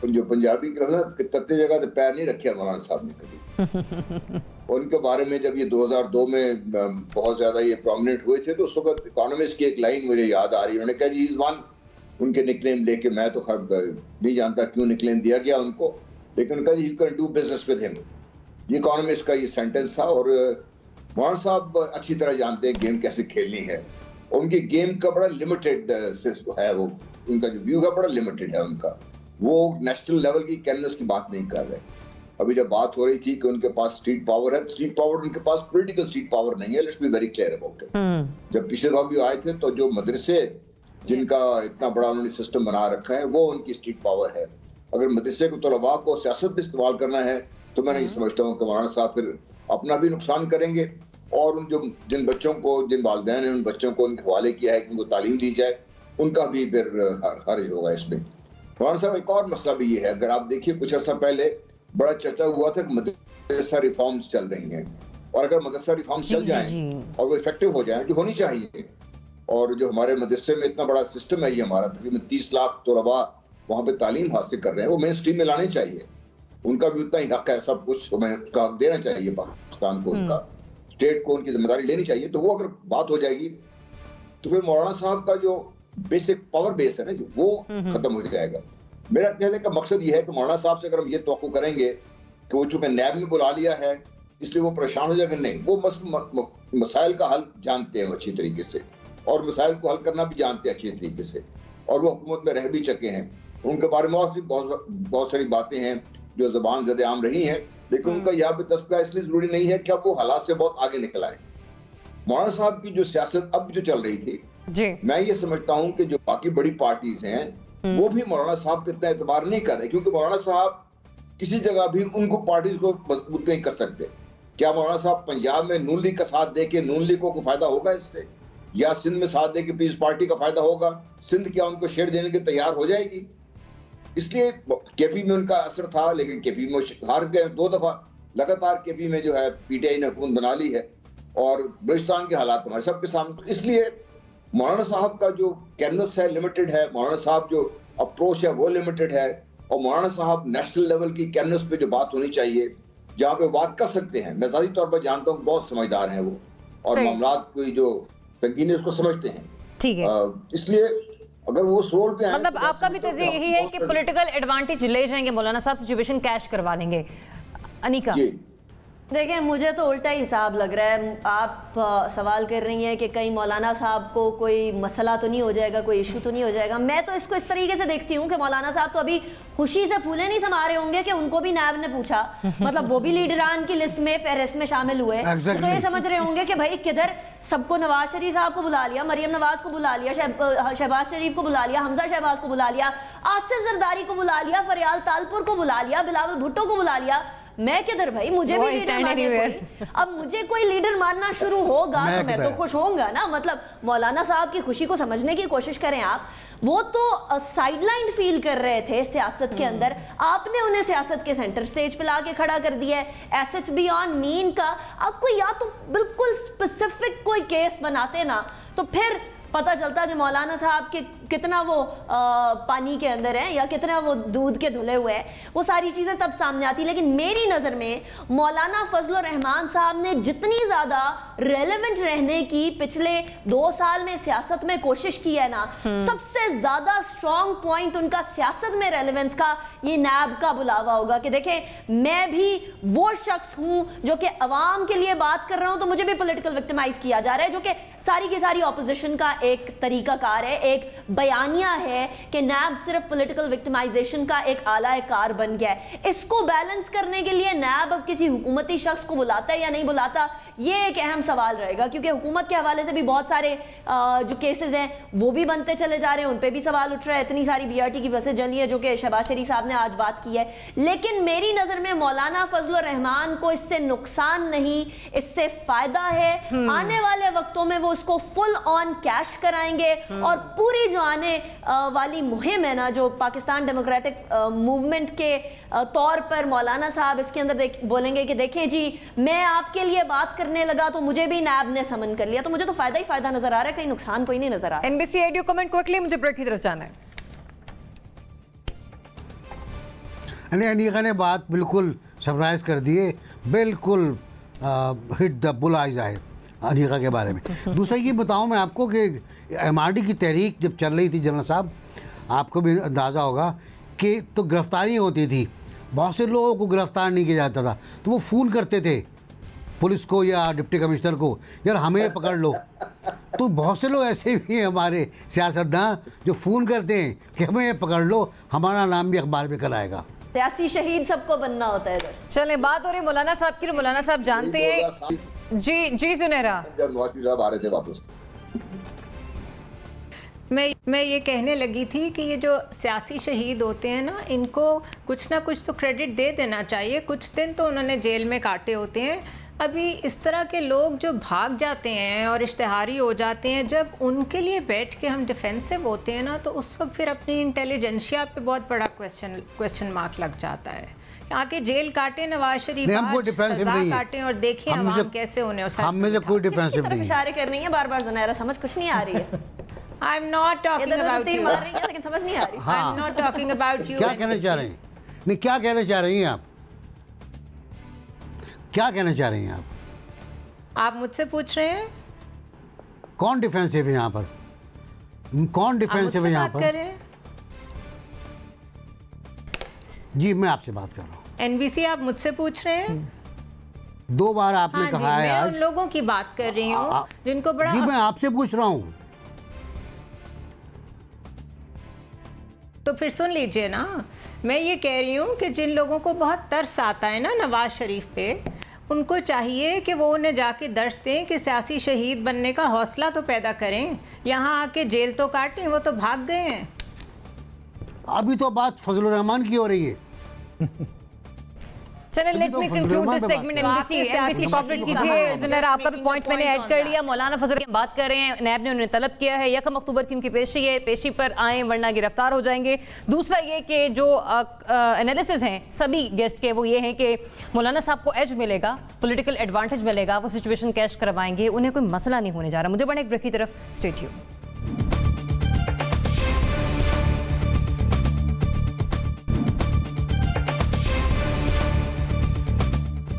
जो पंजाबी तत्ते जगह तो पैर नहीं रखे मौलाना साहब ने कभी। उनके बारे में जब ये 2002 में बहुत ज्यादा ये प्रोमिनेंट हुए थे तो उस वक्त इकोनॉमिस्ट की एक लाइन मुझे याद आ रही है, उन्होंने कहा जी इज वन, उनके निकनेम लेके, मैं तो खैर नहीं जानता क्यों निकनेम दिया गया उनको, लेकिन उनका you can do business with him, ये इकोनॉमिस्ट का ये सेंटेंस था। और मौलाना साहब अच्छी तरह जानते हैं गेम कैसे खेलनी है, उनकी गेम का बड़ा लिमिटेड है, वो उनका जो व्यू है बड़ा लिमिटेड है उनका, वो नेशनल लेवल की कैनवस की बात नहीं कर रहे। अभी जब बात हो रही थी कि उनके पास स्ट्रीट पावर है, स्ट्रीट पावर उनके पास पॉलिटिकल स्ट्रीट पावर नहीं है, let's be very clear about it. जब पिछले बार भी आए थे तो जो मदरसे जिनका इतना बड़ा उन्होंने सिस्टम बना रखा है वो उनकी स्ट्रीट पावर है। अगर मदरसे को तलबा को सियासत में इस्तेमाल करना है तो मैं नहीं समझता हूँ कि मौलाना साहब फिर अपना भी नुकसान करेंगे और उन जो जिन बच्चों को, जिन वालिदैन ने उन बच्चों को उनके हवाले किया है कि उनको तालीम दी जाए, उनका भी फिर हर्ज होगा इसमें। मौलाना साहब, एक और मसला भी ये है, अगर आप देखिए कुछ अर्सा पहले बड़ा चर्चा हुआ था कि मदरसा रिफॉर्म्स चल रही हैं, और अगर मदरसा रिफॉर्म्स चल जाएं और वो इफेक्टिव हो जाएं, जो होनी चाहिए, और जो हमारे मदरसे में इतना बड़ा सिस्टम है ये हमारा, तकरीबन 30 लाख तलबा वहाँ पे तालीम हासिल कर रहे हैं, वो मेन स्ट्रीम में लाने चाहिए, उनका भी उतना ही हक है, सब कुछ हमें उसका हक देना चाहिए पाकिस्तान को, उनका स्टेट को उनकी जिम्मेदारी लेनी चाहिए। तो वो अगर बात हो जाएगी तो फिर मौलाना साहब का जो बेसिक पावर बेस है ना जो, वो खत्म हो जाएगा। मेरा कहने का मकसद ये है कि मौलाना साहब से अगर हम ये तवक्को करेंगे कि वो चूंकि नैब में बुला लिया है इसलिए वो परेशान हो जाएगा, नहीं, वो मसाइल का हल जानते हैं अच्छी तरीके से, और मसाइल को हल करना भी जानते हैं अच्छी तरीके से, और वो हुकूमत में रह भी चुके हैं। उनके बारे में और भी बहुत सारी बातें हैं जो ज़बान ज़द-ए-आम रही हैं, लेकिन उनका यहाँ पे तस्करा इसलिए जरूरी नहीं है कि अब वो हालात से बहुत आगे निकल आए। मौलाना साहब की जो सियासत अब जो चल रही थी जी, मैं ये समझता हूँ कि जो बाकी बड़ी पार्टीज हैं वो भी मौलाना साहब पे इतना एतबार नहीं कर रहे, क्योंकि मौलाना साहब किसी जगह भी उनको पार्टीज को मजबूत नहीं कर सकते। क्या मौलाना साहब पंजाब में नून लीग का साथ दे के नून लीग को फायदा होगा इससे, या सिंध में साथ दे के पीस पार्टी का फायदा होगा? सिंध क्या उनको शेयर देने के तैयार हो जाएगी? इसलिए केपी में उनका असर था, लेकिन केपी में हार गए 2 दफा लगातार। केपी में जो है पीटीआई ने हुकूमत बना ली है, और बलूचिस्तान के हालात हमारे सबके सामने। इसलिए मौलाना साहब का जो कैनवस है लिमिटेड है, मौलाना साहब जो अप्रोच है वो लिमिटेड है, और मौलाना साहब नेशनल लेवल की कैनवस पे जो बात होनी चाहिए, जहाँ पे बात कर सकते हैं, मैं ज़ाती तौर पर जानता हूँ बहुत समझदार हैं वो, और मामलात कोई जो संगीन है उसको समझते हैं। ठीक है, इसलिए अगर वो उस रोल पे मतलब आपका भी तर्जीह यही है कि पॉलिटिकल एडवांटेज ले जाएंगे मौलाना साहब, सिचुएशन कैश करवा देंगे। अनिका जी, देखिए, मुझे तो उल्टा ही हिसाब लग रहा है। आप सवाल कर रही हैं कि कहीं मौलाना साहब को कोई मसला तो नहीं हो जाएगा, कोई इशू तो नहीं हो जाएगा। मैं तो इसको इस तरीके से देखती हूँ कि मौलाना साहब तो अभी खुशी से फूले नहीं समा रहे होंगे कि उनको भी नायब ने पूछा, मतलब वो भी लीडरान की लिस्ट में फहरिस्त में शामिल हुए, तो ये समझ रहे होंगे कि भाई किधर सबको नवाज शरीफ साहब को बुला लिया, मरियम नवाज को बुला लिया, शहबाज शरीफ को बुला लिया, हमजा शहबाज को बुला लिया, आसिफ जरदारी को बुला लिया, फरियाल तालपुर को बुला लिया, बिलावल भुट्टो को बुला लिया। मैं किधर भाई, मुझे भी लीडर मानना, अब मुझे कोई लीडर मानना शुरू होगा तो मैं तो खुश होऊंगा ना। मतलब मौलाना साहब की खुशी को समझने की कोशिश करें आप। वो तो साइडलाइन फील कर रहे थे सियासत के अंदर, आपने उन्हें सियासत के सेंटर स्टेज पे लाके खड़ा कर दिया है। एसेट्स बियॉन्ड मीन का आपको या तो बिल्कुल स्पेसिफिक कोई केस बनाते ना, तो फिर पता चलता कि मौलाना साहब के कितना वो पानी के अंदर है या कितना वो दूध के धुले हुए हैं, वो सारी चीज़ें तब सामने आती। लेकिन मेरी नज़र में मौलाना फजल रहमान साहब ने जितनी ज़्यादा रेलेवेंट रहने की पिछले 2 साल में सियासत में कोशिश की है ना, सबसे ज़्यादा स्ट्रॉन्ग पॉइंट उनका सियासत में रेलेवेंस का ये नैब का बुलावा होगा कि देखें मैं भी वो शख्स हूँ जो कि अवाम के लिए बात कर रहा हूँ, तो मुझे भी पॉलिटिकल विक्टिमाइज किया जा रहा है, जो कि सारी की सारी ऑपोजिशन का एक तरीकाकार है, एक बयानिया है कि नैब सिर्फ पॉलिटिकल विक्टिमाइजेशन का एक आला कार बन गया है। इसको बैलेंस करने के लिए नैब अब किसी हुकूमती शख्स को बुलाता है या नहीं बुलाता, ये एक अहम सवाल रहेगा, क्योंकि हुकूमत के हवाले से भी बहुत सारे जो केसेस हैं वो भी बनते चले जा रहे हैं, उन पर भी सवाल उठ रहा है। इतनी सारी BRT की बसें जली है जो कि शहबाज शरीफ साहब ने आज बात की है। लेकिन मेरी नज़र में मौलाना फजल रहमान को इससे नुकसान नहीं, इससे फायदा है। आने वाले वक्तों में वो इसको फुल ऑन कैश कराएंगे, और पूरी जो आने वाली मुहिम है ना, जो पाकिस्तान डेमोक्रेटिक मूवमेंट के तौर पर मौलाना साहब इसके अंदर बोलेंगे कि देखें जी मैं आपके लिए बात करने लगा तो मुझे भी नैब ने समन कर लिया, तो मुझे तो फायदा ही फायदा नजर आ रहा है, कहीं नुकसान कोई नहीं नजर आ रहा है। NBC एडियो कमेंट क्विकली, मुझे ब्रेक की तरफ जाना है। अनिका ने बात बिल्कुल सरप्राइज कर दिए, बिल्कुल हिट द बुल आइज आए अनिका के बारे में। दूसरा ये बताऊं मैं आपको कि MRD की तहरीक जब चल रही थी जनरल साहब, आपको भी अंदाज़ा होगा कि तो गिरफ्तारी होती थी, बहुत से लोगों को गिरफ्तार नहीं किया जाता था, तो वो फ़ोन करते थे पुलिस को या डिप्टी कमिश्नर को, यार हमें पकड़ लो। तो बहुत से लोग ऐसे भी हैं हमारे सियासतदान जो फ़ोन करते हैं कि हमें पकड़ लो, हमारा नाम भी अखबार में कल आएगा। सियासी शहीद सबको बनना होता है इधर। चलें, बात हो रही मौलाना साहब की, मौलाना साहब जानते हैं जी सुनहरा, जब नवाज शरीफ साहब आ रहे थे वापस, मैं ये कहने लगी थी कि ये जो सियासी शहीद होते हैं ना, इनको कुछ ना कुछ तो क्रेडिट दे देना चाहिए। कुछ दिन तो उन्होंने जेल में काटे होते हैं। अभी इस तरह के लोग जो भाग जाते हैं और इश्तिहारी हो जाते हैं, जब उनके लिए बैठ के हम डिफेंसिव होते हैं ना, तो उस वक्त फिर अपनी इंटेलिजेंशिया पे बहुत बड़ा क्वेश्चन मार्क लग जाता है आके जेल काटे नवाज शरीफ, हमको डिफेंसिव नहीं है, काटे और देखिए हम कैसे उन्हें हम में से कोई डिफेंसिव नहीं है। इशारे कर रही है बार-बार ज़ुनैरा, समझ कुछ नहीं आ रही है। I am not talking about you, मार रही है लेकिन समझ नहीं आ रही। I am not talking about you. क्या कहना चाह रहे हैं? नहीं, क्या कहना चाह रही हैं आप? क्या कहना चाह रही हैं आप मुझसे पूछ रहे हैं? कौन डिफेंसिव है यहाँ पर? कौन डिफेंसिव है यहाँ पर? जी मैं आपसे बात कर रहा हूँ। एनबीसी आप मुझसे पूछ रहे हैं? 2 बार आपने हाँ कहा है आज। मैं उन लोगों की बात कर रही हूँ जिनको बड़ा। जी मैं आपसे पूछ रहा हूँ। तो फिर सुन लीजिए ना, मैं ये कह रही हूँ कि जिन लोगों को बहुत तरस आता है ना नवाज शरीफ पे, उनको चाहिए कि वो उन्हें जाके दर्श दें कि सियासी शहीद बनने का हौसला तो पैदा करें। यहाँ आके जेल तो काटें, वो तो भाग गए हैं। अभी तो बात फजलुर रहमान की हो रही है। चलिए let me conclude this segment. NBC cooperate कीजिए। ज़ुनैरा आपका भी पॉइंट मैंने ऐड कर लिया। मौलाना फजल की बात कर रहे हैं, नैब ने उन्हें तलब किया है 1 अक्टूबर की उनकी पेशी है, पेशी पर आए वरना गिरफ्तार हो जाएंगे। दूसरा ये कि जो एनालिसिस हैं सभी गेस्ट के वो ये हैं कि मौलाना साहब को एज मिलेगा, पॉलिटिकल एडवांटेज मिलेगा, वो सिचुएशन कैश करवाएंगे, उन्हें कोई मसला नहीं होने जा रहा। मुझे बड़े एक ब्रेक की तरफ, स्टे ट्यून्ड।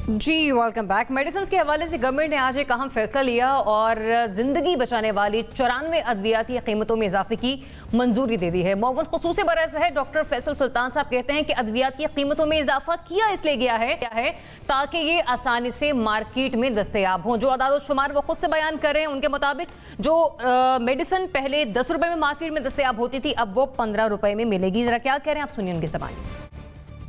जी वेलकम बैक। मेडिसिन के हवाले से गवर्नमेंट ने आज एक अहम फैसला लिया और जिंदगी बचाने वाली 94 अद्वियाती कीमतों में इजाफे की मंजूरी दे दी है। मौगन खुसूस बरस है डॉक्टर फैसल सुल्तान साहब कहते हैं कि अद्वियाती कीमतों में इजाफा किया इसलिए गया है ताकि ये आसानी से मार्केट में दस्तयाब हों। जो अदाद शुमार वो खुद से बयान कर रहे हैं, उनके मुताबिक जो मेडिसिन पहले 10 रुपए में मार्केट में दस्तयाब होती थी, अब वो 15 रुपए में मिलेगी। जरा क्या कह रहे हैं आप, सुनिए उनकी ज़बानी।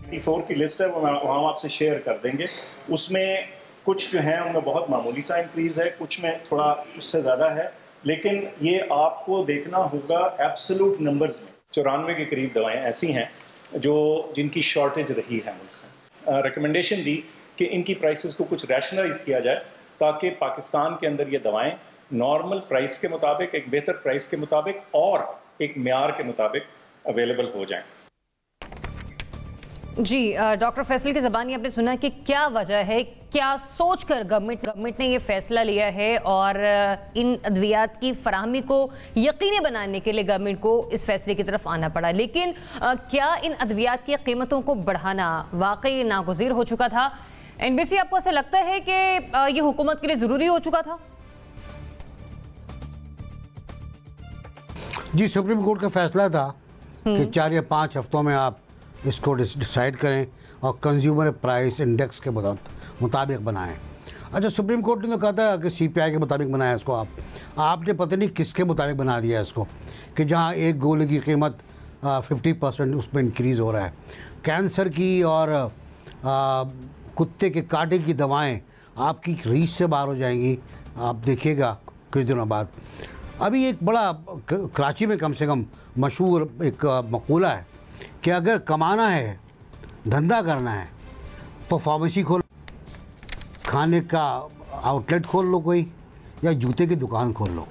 94 की लिस्ट है, वो हम आपसे शेयर कर देंगे। उसमें कुछ जो हैं उनमें बहुत मामूली सा इंक्रीज़ है, कुछ में थोड़ा उससे ज़्यादा है, लेकिन ये आपको देखना होगा एब्सोल्यूट नंबर्स में। 94 के करीब दवाएं ऐसी हैं जिनकी शॉर्टेज रही है मुल्क में। रिकमेंडेशन दी कि इनकी प्राइसेस को कुछ रैशनलाइज किया जाए ताकि पाकिस्तान के अंदर ये दवाएँ नॉर्मल प्राइस के मुताबिक, एक बेहतर प्राइस के मुताबिक और एक म्यार के मुताबिक अवेलेबल हो जाएँ। जी डॉक्टर फैसल की ज़बानी आपने सुना कि क्या वजह है, क्या सोचकर गवर्नमेंट ने ये फैसला लिया है और इन अद्वियात की फराहमी को यकीनी बनाने के लिए गवर्नमेंट को इस फैसले की तरफ आना पड़ा। लेकिन क्या इन अद्वियात की कीमतों को बढ़ाना वाकई नागुज़ीर हो चुका था? एनबीसी, आपको ऐसा लगता है कि ये हुकूमत के लिए ज़रूरी हो चुका था? जी सुप्रीम कोर्ट का फैसला था कि 4 या 5 हफ्तों में आप इसको डिसाइड करें और कंज्यूमर प्राइस इंडेक्स के मुताबिक बनाएं। अच्छा, सुप्रीम कोर्ट ने तो कहा था कि सीपीआई के मुताबिक बनाया इसको। आपने पता नहीं किसके मुताबिक बना दिया इसको कि जहां एक गोली की कीमत 50% उसमें इंक्रीज़ हो रहा है। कैंसर की और कुत्ते के कांटे की दवाएं आपकी रीच से बाहर हो जाएंगी, आप देखिएगा कुछ दिनों बाद। अभी एक बड़ा कराची में कम से कम मशहूर एक मकूला है कि अगर कमाना है, धंधा करना है, तो फार्मेसी खोल, खाने का आउटलेट खोल लो कोई, या जूते की दुकान खोल लो।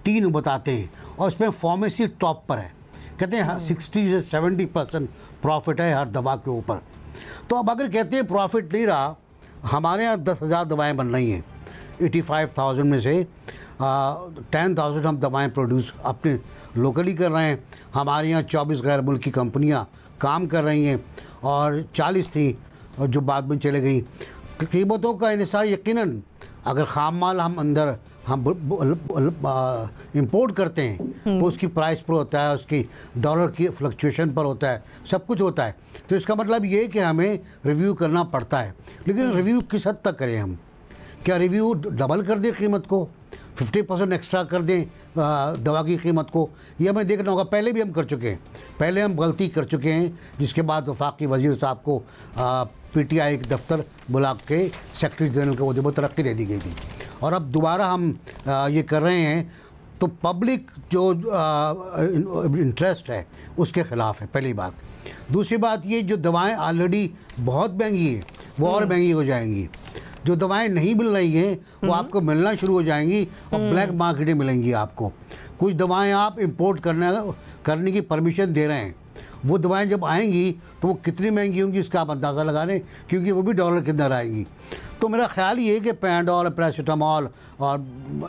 3 बताते हैं और उसमें फार्मेसी टॉप पर है। कहते हैं 60 से 70% प्रॉफिट है हर दवा के ऊपर। तो अब अगर कहते हैं प्रॉफिट नहीं रहा, हमारे यहाँ 10,000 दवाएं बन रही हैं, 85,000 में से 10,000 हम दवाएं प्रोड्यूस अपने लोकली कर रहे हैं। हमारे यहाँ 24 गैर मुल्की कंपनियाँ काम कर रही हैं और 40 थी जो बाद में चले गई। कीमतों का इन्हिसार यकीनन अगर खाम माल हम अंदर इंपोर्ट करते हैं तो उसकी प्राइस पर होता है, उसकी डॉलर की फ्लक्चुएशन पर होता है, सब कुछ होता है। तो इसका मतलब ये कि हमें रिव्यू करना पड़ता है। लेकिन रिव्यू किस हद तक करें हम? क्या रिव्यू डबल कर दें कीमत को, 50% एक्स्ट्रा कर दें दवा की कीमत को? यह हमें देखना होगा। पहले भी हम कर चुके हैं, पहले हम गलती कर चुके हैं, जिसके बाद वफाकी वज़ीर साहब को पीटीआई के दफ्तर बुला के सेक्रेटरी जनरल के ओहदे पर तरक्की दे दी गई थी। और अब दोबारा हम ये कर रहे हैं, तो पब्लिक जो इंटरेस्ट है उसके ख़िलाफ़ है, पहली बात। दूसरी बात, ये जो दवाएं ऑलरेडी बहुत महंगी हैं वो और महंगी हो जाएंगी। जो दवाएं नहीं मिल रही हैं वो आपको मिलना शुरू हो जाएंगी और ब्लैक मार्केट में मिलेंगी आपको। कुछ दवाएं आप इंपोर्ट करने की परमिशन दे रहे हैं वो दवाएं जब आएंगी तो वो कितनी महंगी होंगी इसका आप अंदाज़ा लगा लें, क्योंकि वो भी डॉलर के अंदर आएंगी। तो मेरा ख्याल ये है कि पैराडोल, पैरासीटामोल और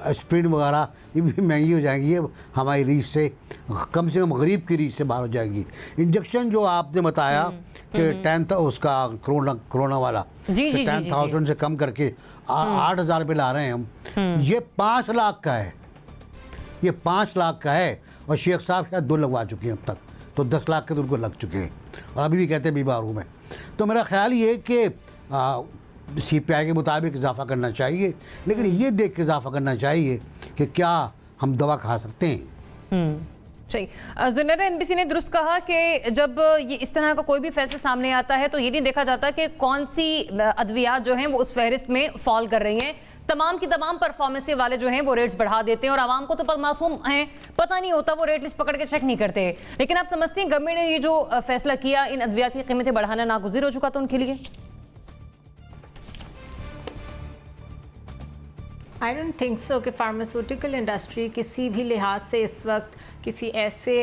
एस्प्रिन वगैरह ये भी महंगी हो जाएंगी, ये हमारी रीच से कम गरीब की रीच से बाहर हो जाएगी। इंजेक्शन जो आपने बताया कि 10 उसका कोरोना वाला 10,000 से कम करके 8,000 रुपये ला रहे हैं हम, ये 5 लाख का है, ये 5 लाख का है। और शेख साहब शायद 2 लगवा चुके हैं अब तक, तो 10 लाख के तो उनको लग चुके हैं और अभी भी कहते हैं बीमार हूँ मैं। तो मेरा ख्याल ये है कि CPI के मुताबिक इजाफा करना चाहिए, लेकिन ये देख के इजाफा करना चाहिए कि क्या हम दवा खा सकते हैं। सही। ज़ुनैरा, NBC ने दुरुस्त कहा कि जब ये इस तरह का कोई भी फैसला सामने आता है तो ये नहीं देखा जाता कि कौन सी अद्वियात जो हैं वो उस फहरिस्त में फॉल कर रही हैं। तमाम की तमाम परफॉर्मेंस वाले जो हैं वो रेट्स बढ़ा देते हैं और आवाम को तो मासूम हैं, पता नहीं होता, वो रेट लिस्ट पकड़ के चेक नहीं करते। लेकिन आप समझते हैं गवर्नमेंट ने ये जो फैसला किया इन अद्वियात की कीमतें बढ़ाना नागुज़िर हो चुका था उनके लिए? आई डोंट थिंक सो कि फार्मास्यूटिकल इंडस्ट्री किसी भी लिहाज से इस वक्त किसी ऐसे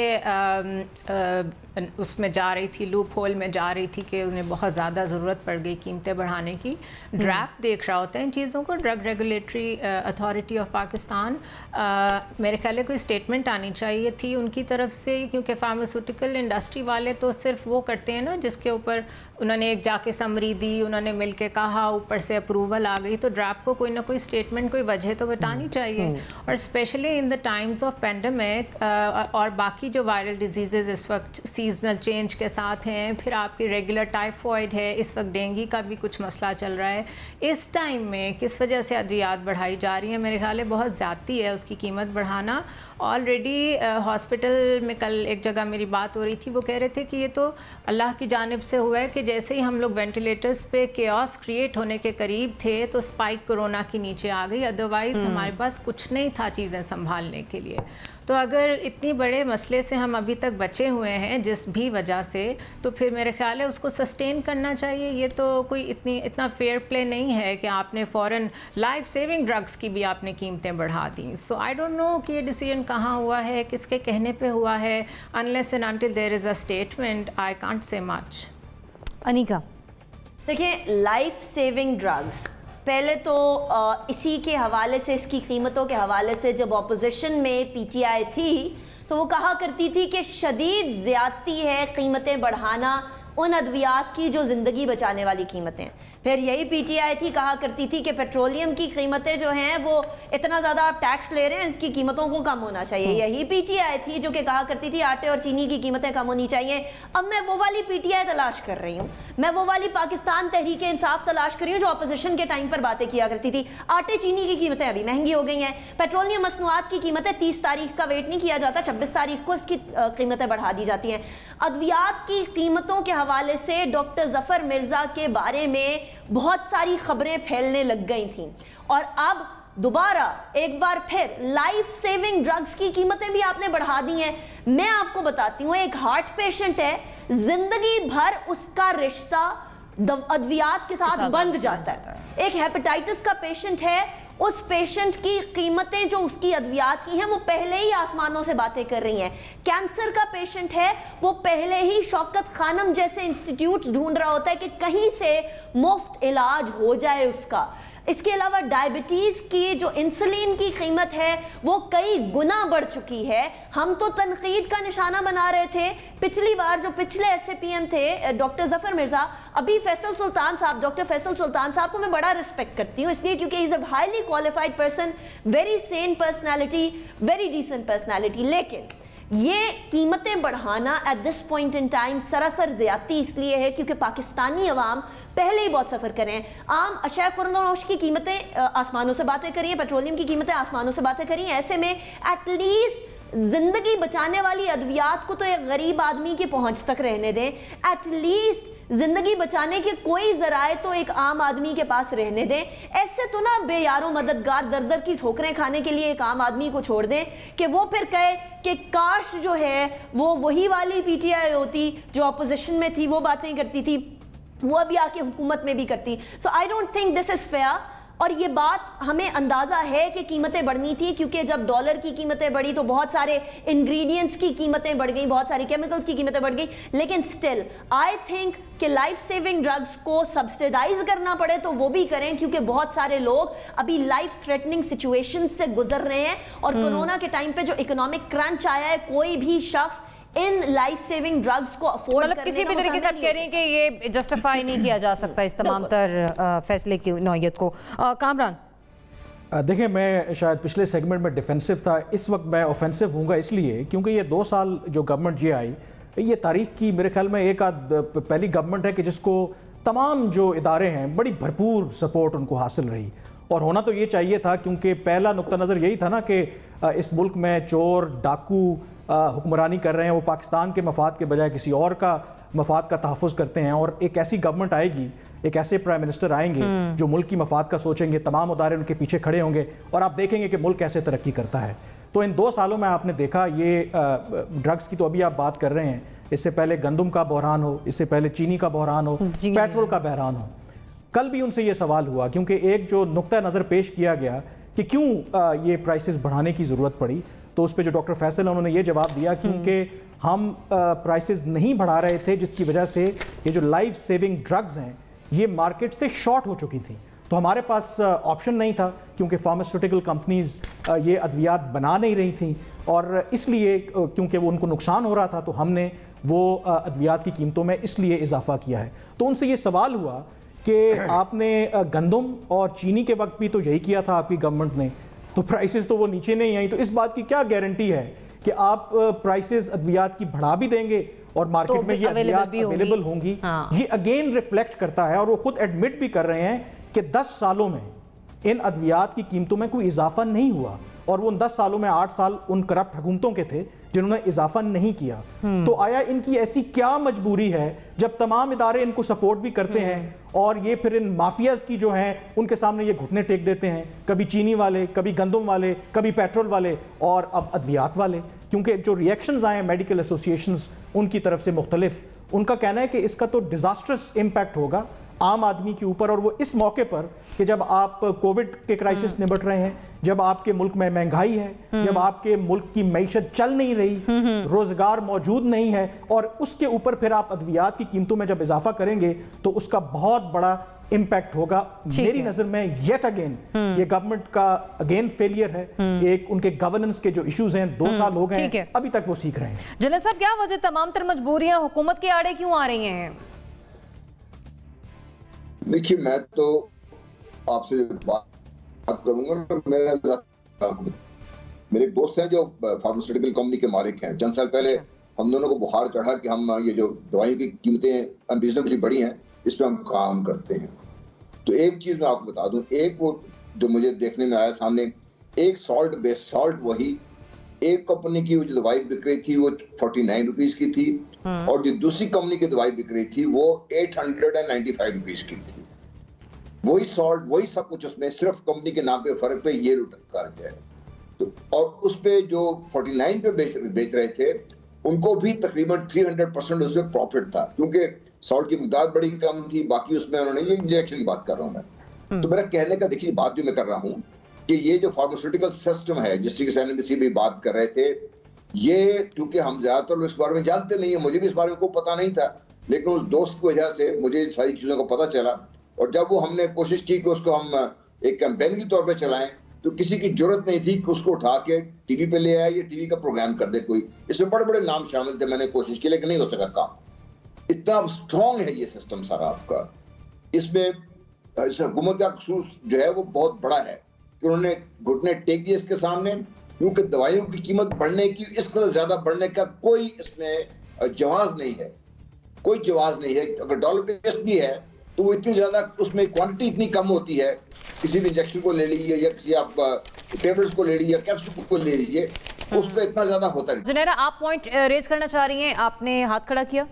उसमें जा रही थी, लूप होल में जा रही थी कि उन्हें बहुत ज़्यादा ज़रूरत पड़ गई कीमतें बढ़ाने की। ड्रैप देख रहा होता है इन चीज़ों को, drug regulatory authority of Pakistan. मेरे ख्याल है कोई स्टेटमेंट आनी चाहिए थी उनकी तरफ से, क्योंकि फार्मास्यूटिकल इंडस्ट्री वाले तो सिर्फ वो करते हैं ना जिसके ऊपर उन्होंने एक जाके समरी दी, उन्होंने मिल के कहा, ऊपर से अप्रूवल आ गई। तो ड्रैप को कोई ना कोई स्टेटमेंट, कोई वजह तो बतानी चाहिए। और specially in the times of pandemic और बाकी जो वायरल डिजीज़ इस वक्त सीजनल चेंज के साथ हैं, फिर आपकी रेगुलर टाइफॉइड है, इस वक्त डेंगू का भी कुछ मसला चल रहा है। इस टाइम में किस वजह से अद्वियात बढ़ाई जा रही हैं, मेरे ख्याल है बहुत ज़्यादती है उसकी कीमत बढ़ाना। ऑलरेडी हॉस्पिटल में कल एक जगह मेरी बात हो रही थी, वो कह रहे थे कि ये तो अल्लाह की जानिब से हुआ है कि जैसे ही हम लोग वेंटिलेटर्स पे केओस क्रिएट होने के करीब थे तो स्पाइक कोरोना की नीचे आ गई, अदरवाइज हमारे पास कुछ नहीं था चीज़ें संभालने के लिए। तो अगर इतनी बड़े मसले से हम अभी तक बचे हुए हैं जिस भी वजह से, तो फिर मेरे ख्याल है उसको सस्टेन करना चाहिए। ये तो कोई इतना फेयर प्ले नहीं है कि आपने फ़ौरन लाइफ सेविंग ड्रग्स की भी आपने कीमतें बढ़ा दी। सो आई डोंट नो कि ये डिसीजन कहाँ हुआ है, किसके कहने पे हुआ है। Unless and until there is a statement I can't say much. Anika, देखिए, लाइफ सेविंग ड्रग्स पहले तो इसी के हवाले से, इसकी कीमतों के हवाले से जब ऑपोजिशन में PTI थी तो वो कहा करती थी कि शदीद ज़्यादती है कीमतें बढ़ाना उन अद्वियात की जो ज़िंदगी बचाने वाली कीमतें। फिर यही PTI थी, कहा करती थी कि पेट्रोलियम की कीमतें जो हैं वो इतना ज़्यादा आप टैक्स ले रहे हैं, इसकी कीमतों को कम होना चाहिए। यही PTI थी जो कि कहा करती थी आटे और चीनी की कीमतें कम होनी चाहिए। अब मैं वो वाली PTI तलाश कर रही हूँ, मैं वो वाली पाकिस्तान तहरीक इंसाफ तलाश कर रही हूँ जो अपोजिशन के टाइम पर बातें किया करती थी। आटे चीनी की कीमतें अभी महंगी हो गई हैं, पेट्रोलियम मसनूआत की कीमतें 30 तारीख का वेट नहीं किया जाता, 26 तारीख को इसकी कीमतें बढ़ा दी जाती हैं। अद्वियात की कीमतों के हवाले से डॉक्टर जफर मिर्जा के बारे में बहुत सारी खबरें फैलने लग गई थीं और अब दोबारा एक बार फिर लाइफ सेविंग ड्रग्स की कीमतें भी आपने बढ़ा दी हैं। मैं आपको बताती हूँ, एक हार्ट पेशेंट है, जिंदगी भर उसका रिश्ता अद्वियात के साथ बंध जाता है। एक हेपेटाइटिस का पेशेंट है, उस पेशेंट की कीमतें जो उसकी अद्वियात की हैं वो पहले ही आसमानों से बातें कर रही हैं। कैंसर का पेशेंट है, वो पहले ही शौकत खानम जैसे इंस्टीट्यूट ढूंढ रहा होता है कि कहीं से मुफ्त इलाज हो जाए उसका। इसके अलावा डायबिटीज की जो इंसुलिन की कीमत है वो कई गुना बढ़ चुकी है। हम तो तनकीद का निशाना बना रहे थे पिछली बार, जो पिछले SAPM थे डॉक्टर जफर मिर्जा, अभी फैसल सुल्तान साहब, डॉक्टर फैसल सुल्तान साहब को मैं बड़ा रिस्पेक्ट करती हूँ इसलिए क्योंकि is a highly qualified person, very sane personality, very decent personality. लेकिन ये कीमतें बढ़ाना at this point in time सरासर ज्यादती इसलिए है क्योंकि पाकिस्तानी अवाम पहले ही बहुत सफ़र कर रहे हैं। आम अशया खुर्दनोश की कीमतें आसमानों से बातें करिए, पेट्रोलियम की कीमतें आसमानों से बातें करिए। ऐसे में एटलीस्ट जिंदगी बचाने वाली अद्वियात को तो एक गरीब आदमी की पहुंच तक रहने दें। एटलीस्ट जिंदगी बचाने के कोई जराए तो एक आम आदमी के पास रहने दें। ऐसे तो ना बेयारो मददगार दर दर की ठोकरें खाने के लिए एक आम आदमी को छोड़ दें कि वो फिर कहे कि काश जो है वो वही वाली PTI होती जो अपोजिशन में थी, वो बातें करती थी, वो अभी आके हुकूमत में भी करती। So I don't think this is fair. और ये बात हमें अंदाजा है कि कीमतें बढ़नी थी, क्योंकि जब डॉलर की कीमतें बढ़ी तो बहुत सारे इंग्रेडिएंट्स की कीमतें बढ़ गई, बहुत सारी केमिकल्स की कीमतें बढ़ गई। लेकिन स्टिल आई थिंक कि लाइफ सेविंग ड्रग्स को सब्सिडाइज करना पड़े तो वो भी करें, क्योंकि बहुत सारे लोग अभी लाइफ थ्रेटनिंग सिचुएशन से गुजर रहे हैं। और कोरोना के टाइम पे जो इकोनॉमिक क्रंच आया है, कोई भी शख्स इन लाइफ सेविंग ड्रग्स को अफोर्ड मतलब किसी भी तरीके से आप कह रही हैं कि ये जस्टिफाई नहीं किया जा सकता इस तमाम तर फैसले की नौयत को। कामरान, देखिए, मैं शायद पिछले सेगमेंट में डिफेंसिव था, इस वक्त मैं ऑफेंसिव हूँगा इसलिए क्योंकि ये 2 साल जो गवर्नमेंट ये आई, ये तारीख की मेरे ख्याल में एक आध पहली गवर्नमेंट है कि जिसको तमाम जो इदारे हैं बड़ी भरपूर सपोर्ट उनको हासिल रही। और होना तो ये चाहिए था, क्योंकि पहला नुक्ता नज़र यही था ना कि इस मुल्क में चोर डाकू हुक्मरानी कर रहे हैं, वो पाकिस्तान के मफाद के बजाय किसी और का मफाद का तहफ़्फ़ुज़ करते हैं। और एक ऐसी गवर्नमेंट आएगी, एक ऐसे प्राइम मिनिस्टर आएंगे जो मुल्क की मफाद का सोचेंगे, तमाम उदारे उनके पीछे खड़े होंगे और आप देखेंगे कि मुल्क कैसे तरक्की करता है। तो इन 2 सालों में आपने देखा ये ड्रग्स की तो अभी आप बात कर रहे हैं, इससे पहले गंदम का बहरान हो, इससे पहले चीनी का बहरान हो, पेट्रोल का बहरान हो। कल भी उनसे ये सवाल हुआ, क्योंकि एक जो नुक्ता नज़र पेश किया गया कि क्यों ये प्राइसेस बढ़ाने की ज़रूरत पड़ी, तो उस पर जो डॉक्टर फैसल है उन्होंने ये जवाब दिया क्योंकि हम प्राइसेस नहीं बढ़ा रहे थे, जिसकी वजह से ये जो लाइफ सेविंग ड्रग्स हैं ये मार्केट से शॉर्ट हो चुकी थी। तो हमारे पास ऑप्शन नहीं था, क्योंकि फार्मास्यूटिकल कंपनीज ये अद्वियात बना नहीं रही थी, और इसलिए क्योंकि वो उनको नुकसान हो रहा था तो हमने वो अद्वियात की कीमतों में इसलिए इजाफा किया है। तो उनसे ये सवाल हुआ कि आपने गंदम और चीनी के वक्त भी तो यही किया था आपकी गवर्नमेंट ने, तो प्राइसेस तो वो नीचे नहीं आई, तो इस बात की क्या गारंटी है कि आप प्राइसेस अद्वियात की बढ़ा भी देंगे और मार्केट तो में ये अद्वियात अवेलेबल होंगी। ये अगेन रिफ्लेक्ट करता है, और वो खुद एडमिट भी कर रहे हैं कि 10 सालों में इन अद्वियात की कीमतों में कोई इजाफा नहीं हुआ, और वो उन 10 सालों में 8 साल उन करप्ट हुकूमतों के थे जिन्होंने इजाफा नहीं किया। तो आया इनकी ऐसी क्या मजबूरी है जब तमाम इदारे इनको सपोर्ट भी करते हैं और ये फिर इन माफियाज की जो हैं उनके सामने ये घुटने टेक देते हैं, कभी चीनी वाले, कभी गंदम वाले, कभी पेट्रोल वाले और अब अद्वियात वाले। क्योंकि जो रिएक्शंस आए मेडिकल एसोसिएशंस उनकी तरफ से मुख्तलिफ, उनका कहना है कि इसका तो डिजास्टर्स इम्पैक्ट होगा आम आदमी के ऊपर। और वो इस मौके पर कि जब आप कोविड के क्राइसिस निपट रहे हैं, जब आपके मुल्क में महंगाई है, जब आपके मुल्क की मईशत चल नहीं रही, रोजगार मौजूद नहीं है, और उसके ऊपर फिर आप अद्वियात की कीमतों में जब इजाफा करेंगे तो उसका बहुत बड़ा इम्पैक्ट होगा। मेरी नजर में येट अगेन ये गवर्नमेंट का अगेन फेलियर है। एक उनके गवर्नेंस के जो इश्यूज हैं 2 साल हो गए हैं, अभी तक वो सीख रहे हैं। जनरल साहब, क्या वजह तमाम तर मजबूरियां हुकूमत के आड़े क्यों आ रही हैं? देखिए, मैं तो आपसे बात करूंगा। मेरे एक दोस्त हैं जो फार्मास्यूटिकल कंपनी के मालिक हैं। चंद साल पहले हम दोनों को बुखार चढ़ा कि हम ये जो दवाइयों की कीमतें अनरीजनेबली बढ़ी हैं, इस पर हम काम करते हैं। तो एक चीज मैं आपको बता दूं, एक वो जो मुझे देखने में आया सामने, एक सॉल्ट बेस्ड सॉल्ट, वही एक कंपनी की जो दवाई बिक रही थी वो 49 रुपीज की थी, और जो दूसरी कंपनी की दवाई बिक रही थी वो 895 रुपीज की थी। वही सॉल्ट, वही सब कुछ, उसमें सिर्फ कंपनी के नाम पे फर्क पे ये कर गया है। तो और उस पे जो 49 पे बेच रहे थे उनको भी तकरीबन 300% उसमें प्रॉफिट था, क्योंकि सॉल्ट की मिकदार बड़ी कम थी। बाकी उसमें उन्होंने, ये इंजेक्शन की बात कर रहा हूं मैं, तो मेरा कहने का, देखिए बात जो मैं कर रहा हूं कि ये जो फार्मास्यूटिकल सिस्टम है, जिसकी एनएमसी भी बात कर रहे थे, ये क्योंकि हम ज्यादातर इस बारे में जानते नहीं है, मुझे भी इस बारे में कोई पता नहीं था, लेकिन उस दोस्त की वजह से मुझे सारी चीजों को पता चला। और जब वो हमने कोशिश की कि उसको हम एक कैंपेन के तौर पे चलाएं, तो किसी की जरूरत नहीं थी कि उसको उठा के टीवी पे ले आए या टीवी का प्रोग्राम कर दे कोई। इसमें बड़े बड़े नाम शामिल थे, मैंने कोशिश की लेकिन नहीं हो सका काम। इतना स्ट्रॉन्ग है ये सिस्टम सारा आपका। इसमें हुकूमत का कसूर जो है वो बहुत बड़ा है कि उन्होंने घुटने टेक दिए इसके सामने, क्योंकि दवाइयों की कीमत बढ़ने की, इस कदर ज्यादा बढ़ने का कोई इसमें जवाज नहीं है, कोई जवाज नहीं है। अगर डॉलर बेस्ड भी है तो वो इतनी ज्यादा, उसमें क्वांटिटी इतनी कम होती है। किसी भी इंजेक्शन को ले लीजिए या किसी आप टेबलेट्स को ले लीजिए या कैप्सूल को ले लीजिए, उस पर इतना ज्यादा होता नहीं। जुनैरा, आप पॉइंट रेज करना चाह रही हैं, आपने हाथ खड़ा किया।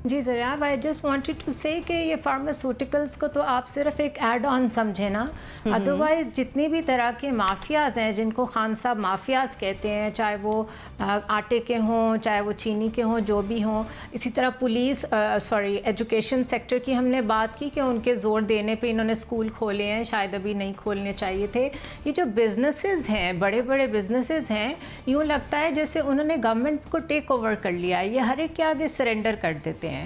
जी ज़रिया, आई जस्ट वांटेड टू से कि ये फार्मास्यूटिकल्स को तो आप सिर्फ एक ऐड ऑन समझे ना, अदरवाइज जितनी भी तरह के माफियाज़ हैं जिनको खान साहब माफियाज़ कहते हैं, चाहे वो आटे के हों, चाहे वो चीनी के हों, जो भी हों, इसी तरह पुलिस एजुकेशन सेक्टर की हमने बात की कि उनके ज़ोर देने पे इन्होंने स्कूल खोले हैं, शायद अभी नहीं खोलने चाहिए थे। ये जो बिजनेसेस हैं, बड़े बड़े बिजनेसेस हैं, यूँ लगता है जैसे उन्होंने गवर्नमेंट को टेक ओवर कर लिया है, ये हर एक के आगे सरेंडर कर देते हैं।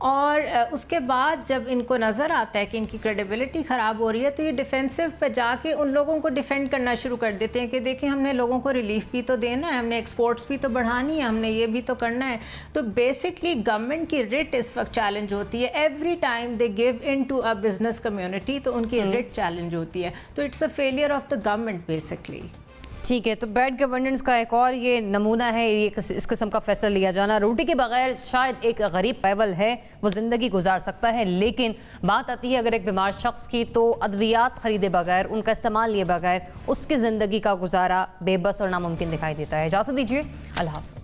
और उसके बाद जब इनको नज़र आता है कि इनकी क्रेडिबिलिटी ख़राब हो रही है तो ये डिफेंसिव पे जाके उन लोगों को डिफेंड करना शुरू कर देते हैं कि देखिए हमने लोगों को रिलीफ भी तो देना है, हमने एक्सपोर्ट्स भी तो बढ़ानी है, हमने ये भी तो करना है। तो बेसिकली गवर्नमेंट की रिट इस वक्त चैलेंज होती है। Every time they give in to a business community तो उनकी रिट चैलेंज होती है। तो it's a failure of the government basically. ठीक है, तो बैड गवर्नेंस का एक और ये नमूना है ये इस किस्म का फैसला लिया जाना। रोटी के बगैर शायद एक गरीब पैवल है वो ज़िंदगी गुजार सकता है, लेकिन बात आती है अगर एक बीमार शख्स की, तो अद्वियात ख़रीदे बगैर, उनका इस्तेमाल लिए बगैर उसकी ज़िंदगी का गुजारा बेबस और नामुमकिन दिखाई देता है। इजाज़त दीजिए, अल्लाह हाफ़िज़।